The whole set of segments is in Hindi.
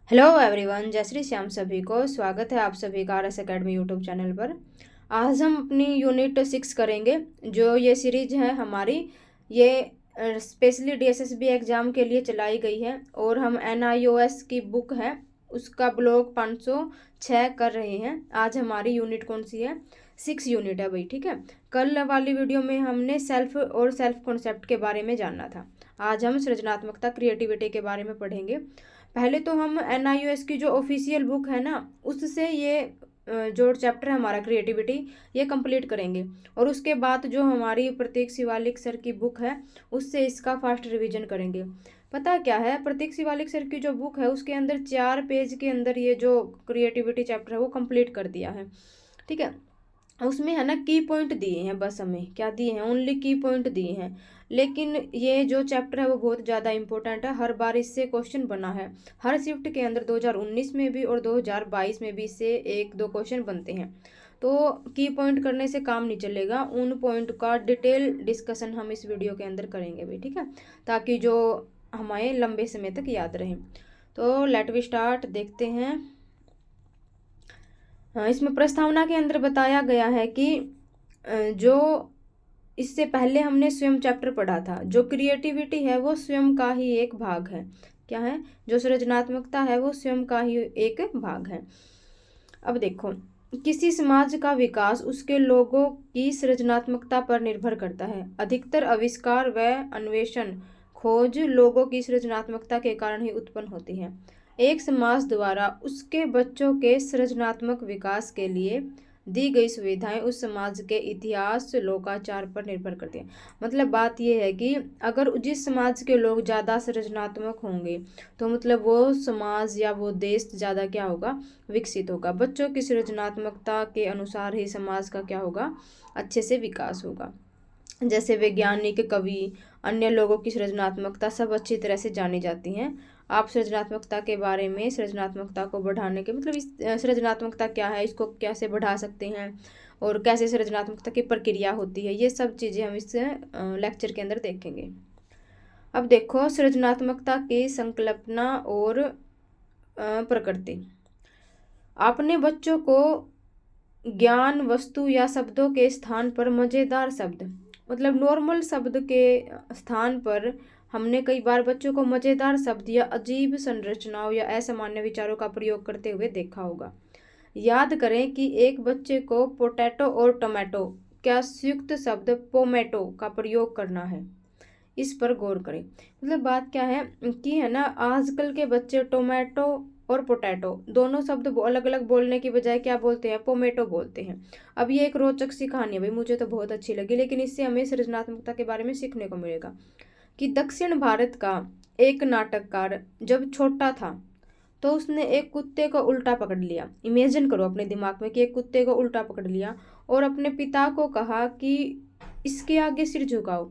हेलो एवरीवन, जय श्री श्याम। सभी को स्वागत है आप सभी का RS एकेडमी यूट्यूब चैनल पर। आज हम अपनी यूनिट 6 करेंगे। जो ये सीरीज है हमारी, ये स्पेशली DSSB एग्ज़ाम के लिए चलाई गई है और हम NIOS की बुक है उसका ब्लॉग 506 कर रहे हैं। आज हमारी यूनिट कौन सी है? 6 यूनिट है भाई, ठीक है। कल वाली वीडियो में हमने सेल्फ और सेल्फ कॉन्सेप्ट के बारे में जानना था। आज हम सृजनात्मकता क्रिएटिविटी के बारे में पढ़ेंगे। पहले तो हम NIOS की जो ऑफिशियल बुक है ना, उससे ये जो चैप्टर है हमारा क्रिएटिविटी, ये कंप्लीट करेंगे। और उसके बाद जो हमारी प्रतीक शिवालिक सर की बुक है, उससे इसका फास्ट रिवीजन करेंगे। पता क्या है, प्रतीक शिवालिक सर की जो बुक है उसके अंदर 4 पेज के अंदर ये जो क्रिएटिविटी चैप्टर है वो कंप्लीट कर दिया है, ठीक है। उसमें है ना की पॉइंट दिए हैं, बस हमें क्या दिए हैं, ओनली की पॉइंट दिए हैं। लेकिन ये जो चैप्टर है वो बहुत ज़्यादा इंपॉर्टेंट है। हर बार इससे क्वेश्चन बना है, हर शिफ्ट के अंदर 2019 में भी और 2022 में भी इससे 1-2 क्वेश्चन बनते हैं। तो की पॉइंट करने से काम नहीं चलेगा, उन पॉइंट का डिटेल डिस्कशन हम इस वीडियो के अंदर करेंगे भी, ठीक है, ताकि जो हमें लंबे समय तक याद रहे। तो लेट वी स्टार्ट, देखते हैं। इसमें प्रस्तावना के अंदर बताया गया है कि जो इससे पहले हमने स्वयं चैप्टर पढ़ा था, जो क्रिएटिविटी है वो स्वयं का ही एक भाग है। क्या है? जो सृजनात्मकता है वो स्वयं का ही एक भाग है। अब देखो, किसी समाज का विकास उसके लोगों की सृजनात्मकता पर निर्भर करता है। अधिकतर आविष्कार व अन्वेषण खोज लोगों की सृजनात्मकता के कारण ही उत्पन्न होती है। एक समाज द्वारा उसके बच्चों के सृजनात्मक विकास के लिए दी गई सुविधाएं उस समाज के इतिहास लोकाचार पर निर्भर करती हैं। मतलब बात यह है कि अगर जिस समाज के लोग ज़्यादा सृजनात्मक होंगे तो मतलब वो समाज या वो देश ज़्यादा क्या होगा, विकसित होगा। बच्चों की सृजनात्मकता के अनुसार ही समाज का क्या होगा, अच्छे से विकास होगा। जैसे वैज्ञानिक, कवि, अन्य लोगों की सृजनात्मकता सब अच्छी तरह से जानी जाती हैं। आप सृजनात्मकता के बारे में, सृजनात्मकता को बढ़ाने के मतलब इस सृजनात्मकता क्या है, इसको कैसे बढ़ा सकते हैं और कैसे सृजनात्मकता की प्रक्रिया होती है, ये सब चीज़ें हम इस लेक्चर के अंदर देखेंगे। अब देखो, सृजनात्मकता की संकल्पना और प्रकृति। आपने बच्चों को ज्ञान वस्तु या शब्दों के स्थान पर मज़ेदार शब्द, मतलब नॉर्मल शब्द के स्थान पर हमने कई बार बच्चों को मज़ेदार शब्द या अजीब संरचनाओं या असामान्य विचारों का प्रयोग करते हुए देखा होगा। याद करें कि एक बच्चे को पोटैटो और टोमेटो क्या संयुक्त शब्द पोमेटो का प्रयोग करना है, इस पर गौर करें। मतलब बात क्या है कि है ना, आजकल के बच्चे टोमेटो और पोटैटो दोनों शब्द अलग अलग बोलने की बजाय क्या बोलते हैं, पोमेटो बोलते हैं। अब ये एक रोचक सी कहानी है भाई, मुझे तो बहुत अच्छी लगी, लेकिन इससे हमें सृजनात्मकता के बारे में सीखने को मिलेगा कि दक्षिण भारत का एक नाटककार जब छोटा था तो उसने एक कुत्ते को उल्टा पकड़ लिया। इमेजिन करो अपने दिमाग में कि एक कुत्ते को उल्टा पकड़ लिया और अपने पिता को कहा कि इसके आगे सिर झुकाओ।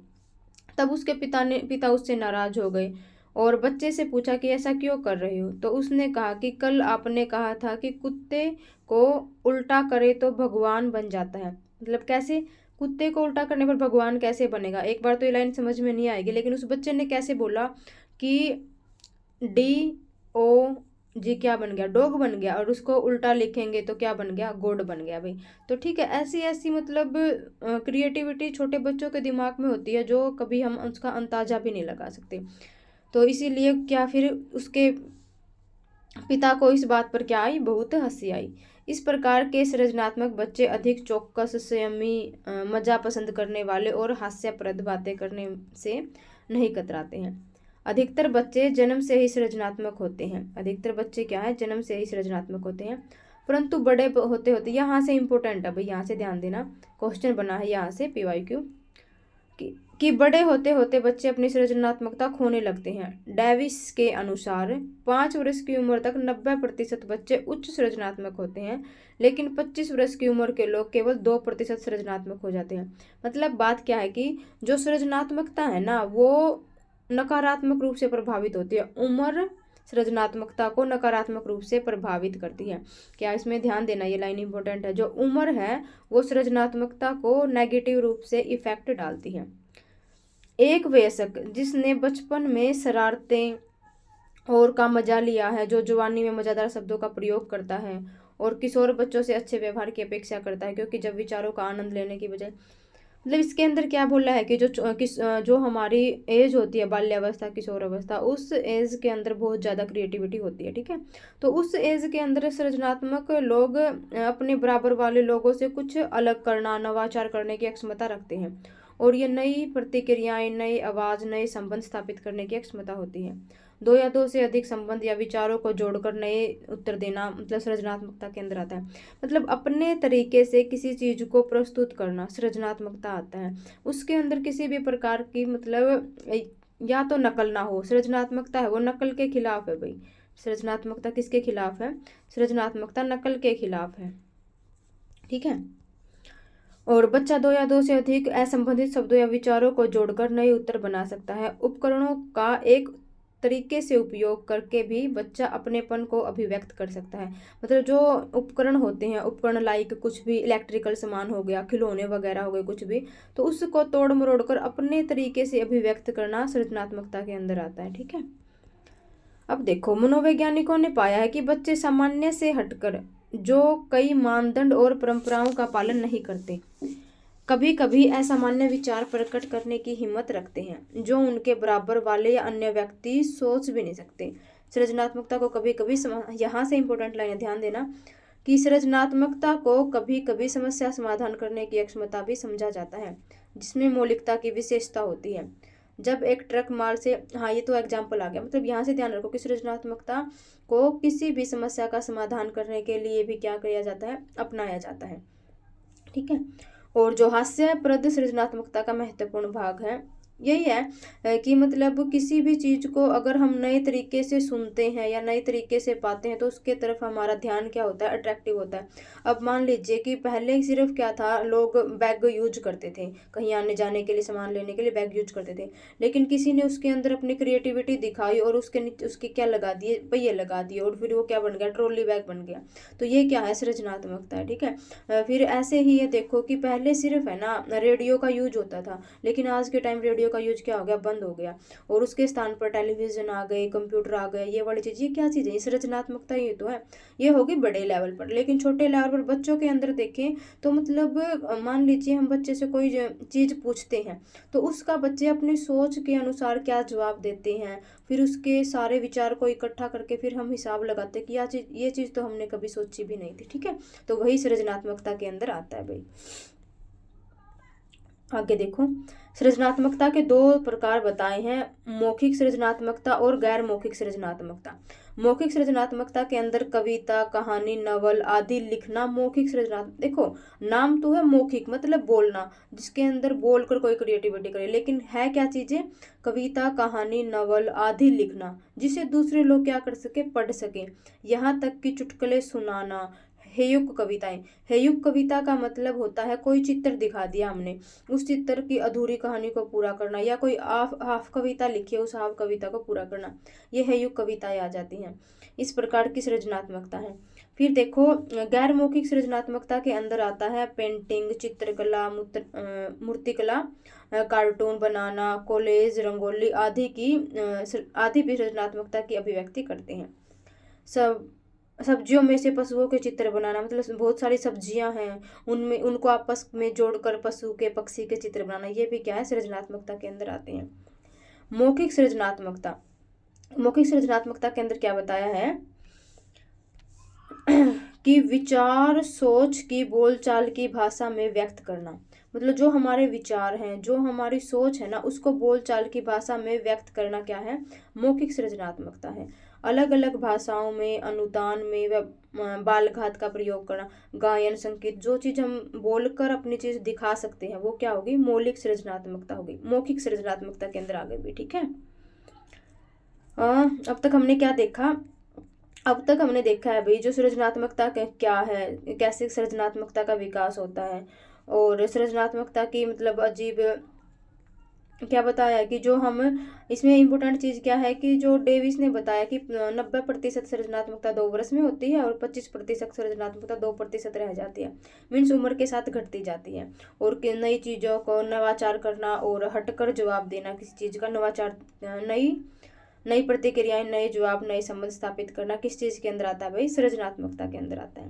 तब उसके पिता उससे नाराज हो गए और बच्चे से पूछा कि ऐसा क्यों कर रहे हो। तो उसने कहा कि कल आपने कहा था कि कुत्ते को उल्टा करे तो भगवान बन जाता है। मतलब कैसे, कुत्ते को उल्टा करने पर भगवान कैसे बनेगा? एक बार तो ये लाइन समझ में नहीं आएगी, लेकिन उस बच्चे ने कैसे बोला कि DOG क्या बन गया, डॉग बन गया, और उसको उल्टा लिखेंगे तो क्या बन गया, गॉड बन गया भाई। तो ठीक है, ऐसी ऐसी मतलब क्रिएटिविटी छोटे बच्चों के दिमाग में होती है जो कभी हम उसका अंदाजा भी नहीं लगा सकते। तो इसीलिए क्या, फिर उसके पिता को इस बात पर क्या आई, बहुत हंसी आई। इस प्रकार के सृजनात्मक बच्चे अधिक चौकस, संयमी, मजा पसंद करने वाले और हास्यप्रद बातें करने से नहीं कतराते हैं। अधिकतर बच्चे जन्म से ही सृजनात्मक होते हैं। अधिकतर बच्चे क्या है, जन्म से ही सृजनात्मक होते हैं। परंतु बड़े होते होते, यहाँ से इंपॉर्टेंट है भाई, यहाँ से ध्यान देना, क्वेश्चन बना है यहाँ से PYQ कि बड़े होते होते बच्चे अपनी सृजनात्मकता खोने लगते हैं। डेविस के अनुसार 5 वर्ष की उम्र तक 90% बच्चे उच्च सृजनात्मक होते हैं, लेकिन 25 वर्ष की उम्र के लोग केवल 2% सृजनात्मक हो जाते हैं। मतलब बात क्या है कि जो सृजनात्मकता है ना, वो नकारात्मक रूप से प्रभावित होती है। उम्र सृजनात्मकता को नकारात्मक रूप से प्रभावित करती है। क्या, इसमें ध्यान देना, ये लाइन इंपॉर्टेंट है। जो उम्र है वो सृजनात्मकता को नेगेटिव रूप से इफेक्ट डालती है। एक वयस्क जिसने बचपन में शरारतें और का मजा लिया है, जो जुबानी में मज़ेदार शब्दों का प्रयोग करता है और किशोर बच्चों से अच्छे व्यवहार की अपेक्षा करता है, क्योंकि जब विचारों का आनंद लेने की बजाय, मतलब इसके अंदर क्या बोला है कि जो हमारी एज होती है बाल्यावस्था किशोर अवस्था, उस एज के अंदर बहुत ज़्यादा क्रिएटिविटी होती है। ठीक है, तो उस एज के अंदर सृजनात्मक लोग अपने बराबर वाले लोगों से कुछ अलग करना, नवाचार करने की क्षमता रखते हैं, और ये नई प्रतिक्रियाएं, नई आवाज़, नए संबंध स्थापित करने की क्षमता होती है। दो या दो से अधिक संबंध या विचारों को जोड़कर नए उत्तर देना मतलब सृजनात्मकता के अंदर आता है। मतलब अपने तरीके से किसी चीज को प्रस्तुत करना सृजनात्मकता आता है। उसके अंदर किसी भी प्रकार की मतलब या तो नकल ना हो, सृजनात्मकता है वो नकल के खिलाफ है भाई। सृजनात्मकता किसके खिलाफ है? सृजनात्मकता नकल के खिलाफ है। ठीक है, और बच्चा दो या दो से अधिक असंबंधित शब्दों या विचारों को जोड़कर नए उत्तर बना सकता है। उपकरणों का एक तरीके से उपयोग करके भी बच्चा अपनेपन को अभिव्यक्त कर सकता है। मतलब जो उपकरण होते हैं, उपकरण लाइक कुछ भी इलेक्ट्रिकल सामान हो गया, खिलौने वगैरह हो गए, कुछ भी, तो उसको तोड़ मरोड़ कर अपने तरीके से अभिव्यक्त करना सृजनात्मकता के अंदर आता है। ठीक है, अब देखो, मनोवैज्ञानिकों ने पाया है कि बच्चे सामान्य से हटकर जो कई मानदंड और परंपराओं का पालन नहीं करते, कभी कभी असामान्य विचार प्रकट करने की हिम्मत रखते हैं, जो उनके बराबर वाले या अन्य व्यक्ति सोच भी नहीं सकते। सृजनात्मकता को कभी कभी यहाँ से इंपॉर्टेंट लाइन ध्यान देना कि सृजनात्मकता को कभी कभी समस्या समाधान करने की क्षमता भी समझा जाता है, जिसमें मौलिकता की विशेषता होती है। जब एक ट्रक माल से, हाँ ये तो एग्जाम्पल आ गया, मतलब यहाँ से ध्यान रखो कि सृजनात्मकता को किसी भी समस्या का समाधान करने के लिए भी क्या किया जाता है? अपनाया जाता है। ठीक है, और जो हास्यप्रद सृजनात्मकता का महत्वपूर्ण भाग है यही है कि मतलब किसी भी चीज को अगर हम नए तरीके से सुनते हैं या नए तरीके से पाते हैं तो उसके तरफ हमारा ध्यान क्या होता है? अट्रैक्टिव होता है। अब मान लीजिए कि पहले सिर्फ क्या था, लोग बैग यूज करते थे, कहीं आने जाने के लिए, सामान लेने के लिए बैग यूज करते थे, लेकिन किसी ने उसके अंदर अपनी क्रिएटिविटी दिखाई और उसके नीचे उसके क्या लगा दिए? पहिए लगा दिए, और फिर वो क्या बन गया? ट्रॉली बैग बन गया। तो ये क्या है? सृजनात्मकता है। ठीक है, फिर ऐसे ही ये देखो कि पहले सिर्फ है ना रेडियो का यूज होता था, लेकिन आज के टाइम रेडियो का यूज क्या हो गया? बंद हो गया, और उसके स्थान पर टेलीविजन आ गए, कंप्यूटर आ गए, ये वाली चीज। ये क्या चीज है? सृजनात्मकता ये तो है। ये होगी बड़े लेवल पर, लेकिन छोटे लेवल पर बच्चों के अंदर देखें तो मतलब मान लीजिए हम बच्चे से कोई चीज पूछते हैं तो उसका बच्चे अपनी सोच के अनुसार क्या जवाब देते हैं, फिर उसके सारे विचार को इकट्ठा करके फिर हम हिसाब लगाते हैं कि ये चीज तो हमने कभी सोची भी नहीं थी। ठीक है, तो वही सृजनात्मकता के अंदर आता है भाई। आगे देखो, सृजनात्मकता के दो प्रकार बताए हैं, मौखिक सृजनात्मकता और गैर मौखिक सृजनात्मकता। मौखिक सृजनात्मकता के अंदर कविता, कहानी, नवल आदि लिखना मौखिक सृजनात्मक। देखो, नाम तो है मौखिक, मतलब बोलना, जिसके अंदर बोलकर कोई क्रिएटिविटी करे, लेकिन है क्या चीजें? कविता, कहानी, नवल आदि लिखना, जिसे दूसरे लोग क्या कर सके? पढ़ सके। यहाँ तक कि चुटकुले सुनाना, हेयुक कविताएं। हेयुक कविता का मतलब होता है कोई चित्र दिखा दिया हमने, उस चित्र की अधूरी कहानी को पूरा करना, या कोई हाफ कविता लिखी है, उस हाफ कविता को पूरा करना, ये हेयुक कविताएं आ जाती हैं। इस प्रकार की सृजनात्मकता है। फिर देखो, गैर मौखिक सृजनात्मकता के अंदर आता है पेंटिंग, चित्रकला, मूर्तिकला, कार्टून बनाना, कोलेज, रंगोली आदि भी सृजनात्मकता की अभिव्यक्ति करते हैं। सब्जियों में से पशुओं के चित्र बनाना, मतलब बहुत सारी सब्जियां हैं, उनमें उनको आपस में जोड़कर पशु के, पक्षी के चित्र बनाना, ये भी क्या है? सृजनात्मकता के अंदर आते हैं। मौखिक सृजनात्मकता, मौखिक सृजनात्मकता के अंदर क्या बताया है कि विचार, सोच की बोलचाल की भाषा में व्यक्त करना। मतलब जो हमारे विचार हैं, जो हमारी सोच है ना, उसको बोलचाल की भाषा में व्यक्त करना क्या है? मौखिक सृजनात्मकता है। अलग अलग भाषाओं में, अनुदान में व बाल घात का प्रयोग करना, गायन, संगीत, जो चीज हम बोलकर अपनी चीज दिखा सकते हैं वो क्या होगी? मौलिक सृजनात्मकता होगी, मौखिक सृजनात्मकता के अंदर आगे भी। ठीक है, अब तक हमने क्या देखा? अब तक हमने देखा है भाई जो सृजनात्मकता क्या है, कैसे सृजनात्मकता का विकास होता है, और सृजनात्मकता की मतलब अजीब क्या बताया कि जो हम इसमें इम्पोर्टेंट चीज़ क्या है कि जो डेविस ने बताया कि 90% सृजनात्मकता 2 वर्ष में होती है और 25% सृजनात्मकता 2% रह जाती है, मीन्स उम्र के साथ घटती जाती है। और नई चीज़ों को नवाचार करना और हटकर जवाब देना, किसी चीज़ का नवाचार, नई प्रतिक्रियाएं, नए जवाब, नए संबंध स्थापित करना किस चीज के अंदर आता है भाई? सृजनात्मकता के अंदर आता है।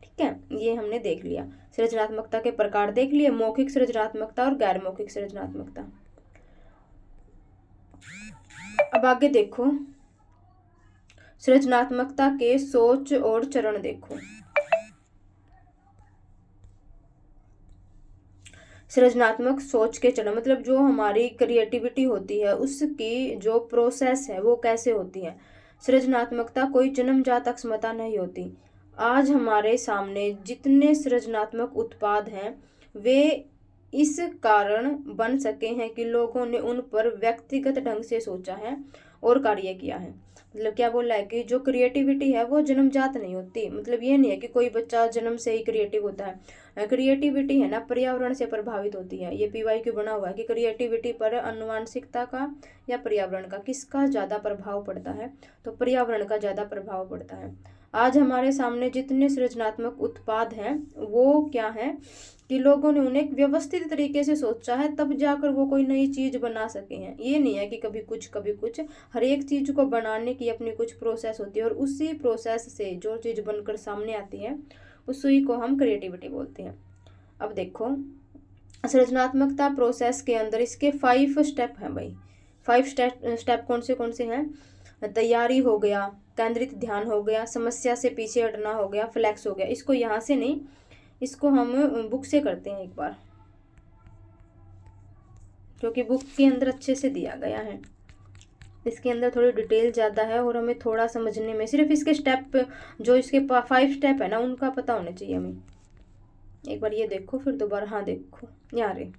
ठीक है, ये हमने देख लिया। सृजनात्मकता के प्रकार देख लिए, मौखिक सृजनात्मकता और गैर मौखिक सृजनात्मकता। अब आगे देखो, सृजनात्मकता के सोच और चरण देखो। सृजनात्मक सोच के चरण मतलब जो हमारी क्रिएटिविटी होती है उसकी जो प्रोसेस है वो कैसे होती है। सृजनात्मकता कोई जन्मजात अक्षमता नहीं होती। आज हमारे सामने जितने सृजनात्मक उत्पाद हैं वे इस कारण बन सके हैं कि लोगों ने उन पर व्यक्तिगत ढंग से सोचा है और कार्य किया है। मतलब क्या बोल रहा है कि जो क्रिएटिविटी है वो जन्मजात नहीं होती। मतलब ये नहीं है कि कोई बच्चा जन्म से ही क्रिएटिव होता है। क्रिएटिविटी है ना पर्यावरण से प्रभावित होती है। ये PYQ बना हुआ है कि क्रिएटिविटी पर आनुवांशिकता का या पर्यावरण का किसका ज़्यादा प्रभाव पड़ता है? तो पर्यावरण का ज़्यादा प्रभाव पड़ता है। आज हमारे सामने जितने सृजनात्मक उत्पाद हैं वो क्या है कि लोगों ने उन्हें एक व्यवस्थित तरीके से सोचा है तब जाकर वो कोई नई चीज बना सके हैं। ये नहीं है कि कभी कुछ, हर एक चीज को बनाने की अपनी कुछ प्रोसेस होती है और उसी प्रोसेस से जो चीज बनकर सामने आती है उसी को हम क्रिएटिविटी बोलते हैं। अब देखो, सृजनात्मकता प्रोसेस के अंदर इसके 5 स्टेप हैं भाई। 5 स्टेप कौन से हैं? तैयारी हो गया, केंद्रित ध्यान हो गया, समस्या से पीछे हटना हो गया, फ्लैक्स हो गया। इसको यहाँ से नहीं, इसको हम बुक से करते हैं एक बार, क्योंकि बुक के अंदर अच्छे से दिया गया है। इसके अंदर थोड़ी डिटेल ज़्यादा है और हमें थोड़ा समझने में सिर्फ इसके स्टेप जो इसके 5 स्टेप है ना उनका पता होना चाहिए हमें। एक बार ये देखो, फिर दोबारा, हाँ देखो यहाँ रे,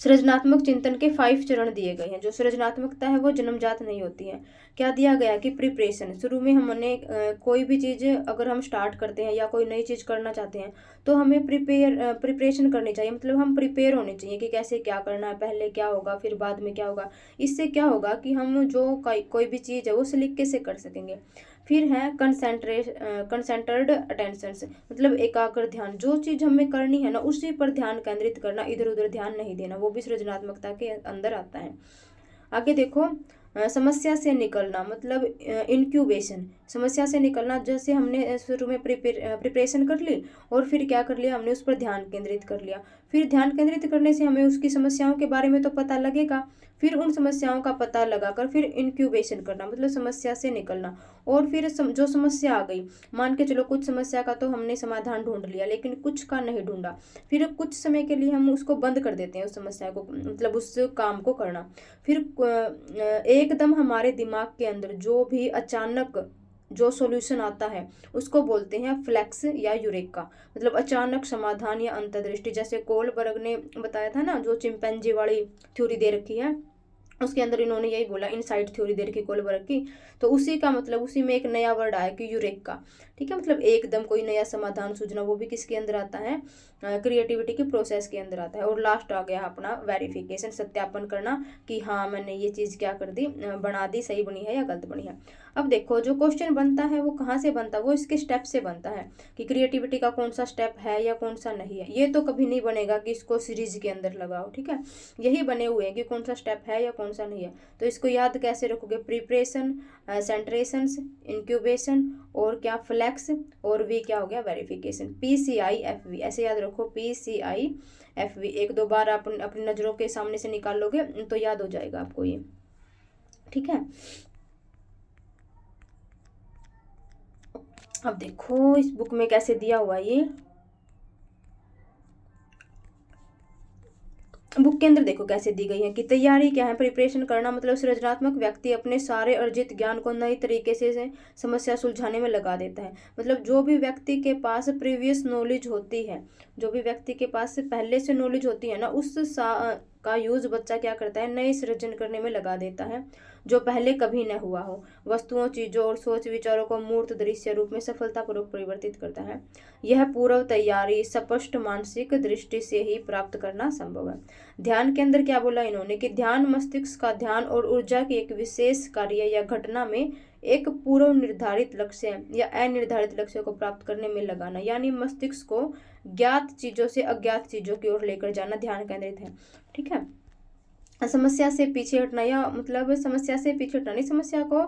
सृजनात्मक चिंतन के 5 चरण दिए गए हैं। जो सृजनात्मकता है वो जन्मजात नहीं होती है। क्या दिया गया कि प्रिपरेशन, शुरू में हमने कोई भी चीज़ अगर हम स्टार्ट करते हैं या कोई नई चीज़ करना चाहते हैं तो हमें प्रिपरेशन करनी चाहिए। मतलब हम प्रिपेयर होने चाहिए कि कैसे क्या करना है, पहले क्या होगा फिर बाद में क्या होगा। इससे क्या होगा कि हम जो कोई भी चीज़ है वो सलीके से कर सकेंगे। फिर है कंसेंट्रेड अटेंशन, मतलब एकाग्र ध्यान। जो चीज़ हमें करनी है ना उसी पर ध्यान केंद्रित करना, इधर उधर ध्यान नहीं देना, वो भी सृजनात्मकता के अंदर आता है। आगे देखो, समस्या से निकलना मतलब इंक्यूबेशन, समस्या से निकलना। जैसे हमने शुरू में प्रिपरेशन कर ली और फिर क्या कर लिया, हमने उस पर ध्यान केंद्रित कर लिया। फिर ध्यान केंद्रित करने से हमें उसकी समस्याओं के बारे में तो पता लगेगा, फिर उन समस्याओं का पता लगाकर फिर इंक्यूबेशन करना मतलब समस्या से निकलना। और फिर जो समस्या आ गई, मान के चलो कुछ समस्या का तो हमने समाधान ढूंढ लिया लेकिन कुछ का नहीं ढूंढा, फिर कुछ समय के लिए हम उसको बंद कर देते हैं उस समस्या को, मतलब उस काम को करना। फिर एकदम हमारे दिमाग के अंदर जो भी अचानक जो सॉल्यूशन आता है उसको बोलते हैं फ्लैक्स या यूरेका, मतलब अचानक समाधान या अंतर्दृष्टि। जैसे कोलबर्ग ने बताया था ना, जो चिंपैंजी वाली थ्योरी दे रखी है उसके अंदर इन्होंने यही बोला, इनसाइट थ्योरी दे रखी कोलबर्ग की। तो उसी का मतलब उसी में एक नया वर्ड आया कि यूरेका। ठीक है, मतलब एकदम कोई नया समाधान सूझना, वो भी किसके अंदर आता है? क्रिएटिविटी के प्रोसेस के अंदर आता है। और लास्ट आ गया अपना वेरिफिकेशन, सत्यापन करना कि हाँ मैंने ये चीज़ क्या कर दी, बना दी, सही बनी है या गलत बनी है। अब देखो, जो क्वेश्चन बनता है वो कहाँ से बनता है? वो इसके स्टेप से बनता है कि क्रिएटिविटी का कौन सा स्टेप है या कौन सा नहीं है। ये तो कभी नहीं बनेगा कि इसको सीरीज के अंदर लगाओ। ठीक है, यही बने हुए हैं कि कौन सा स्टेप है या कौन सा नहीं है। तो इसको याद कैसे रखोगे? प्रिपरेशन, सेंट्रेशन, इंक्यूबेशन और क्या फ्लैक्स, और वी क्या हो गया? वेरिफिकेशन। PCIFV ऐसे याद रखो, PCIFV। एक दो बार आप अपनी नज़रों के सामने से निकाल लोगे तो याद हो जाएगा आपको ये। ठीक है, अब देखो इस बुक में कैसे दिया हुआ ये, बुक के अंदर देखो कैसे दी गई है कि तैयारी क्या है? प्रिपरेशन करना मतलब सृजनात्मक व्यक्ति अपने सारे अर्जित ज्ञान को नई तरीके से समस्या सुलझाने में लगा देता है। मतलब जो भी व्यक्ति के पास प्रीवियस नॉलेज होती है, जो भी व्यक्ति के पास पहले से नॉलेज होती है ना, उस का यूज बच्चा क्या करता है? नए सृजन करने में लगा देता है जो पहले कभी न हुआ हो। वस्तुओं, चीजों और सोच विचारों को मूर्त दृश्य रूप में सफलतापूर्वक परिवर्तित करता है। यह पूर्व तैयारी स्पष्ट मानसिक दृष्टि से ही प्राप्त करना संभव है। ध्यान के अंदर क्या बोला इन्होंने कि ध्यान मस्तिष्क का ध्यान और ऊर्जा की एक विशेष कार्य या घटना में एक पूर्व निर्धारित लक्ष्य या अनिर्धारित लक्ष्य को प्राप्त करने में लगाना, यानी मस्तिष्क को ज्ञात चीजों से अज्ञात चीजों की ओर लेकर जाना ध्यान केंद्रित है। ठीक है, समस्या से पीछे हटना, या मतलब समस्या से पीछे हटना नहीं, समस्या को,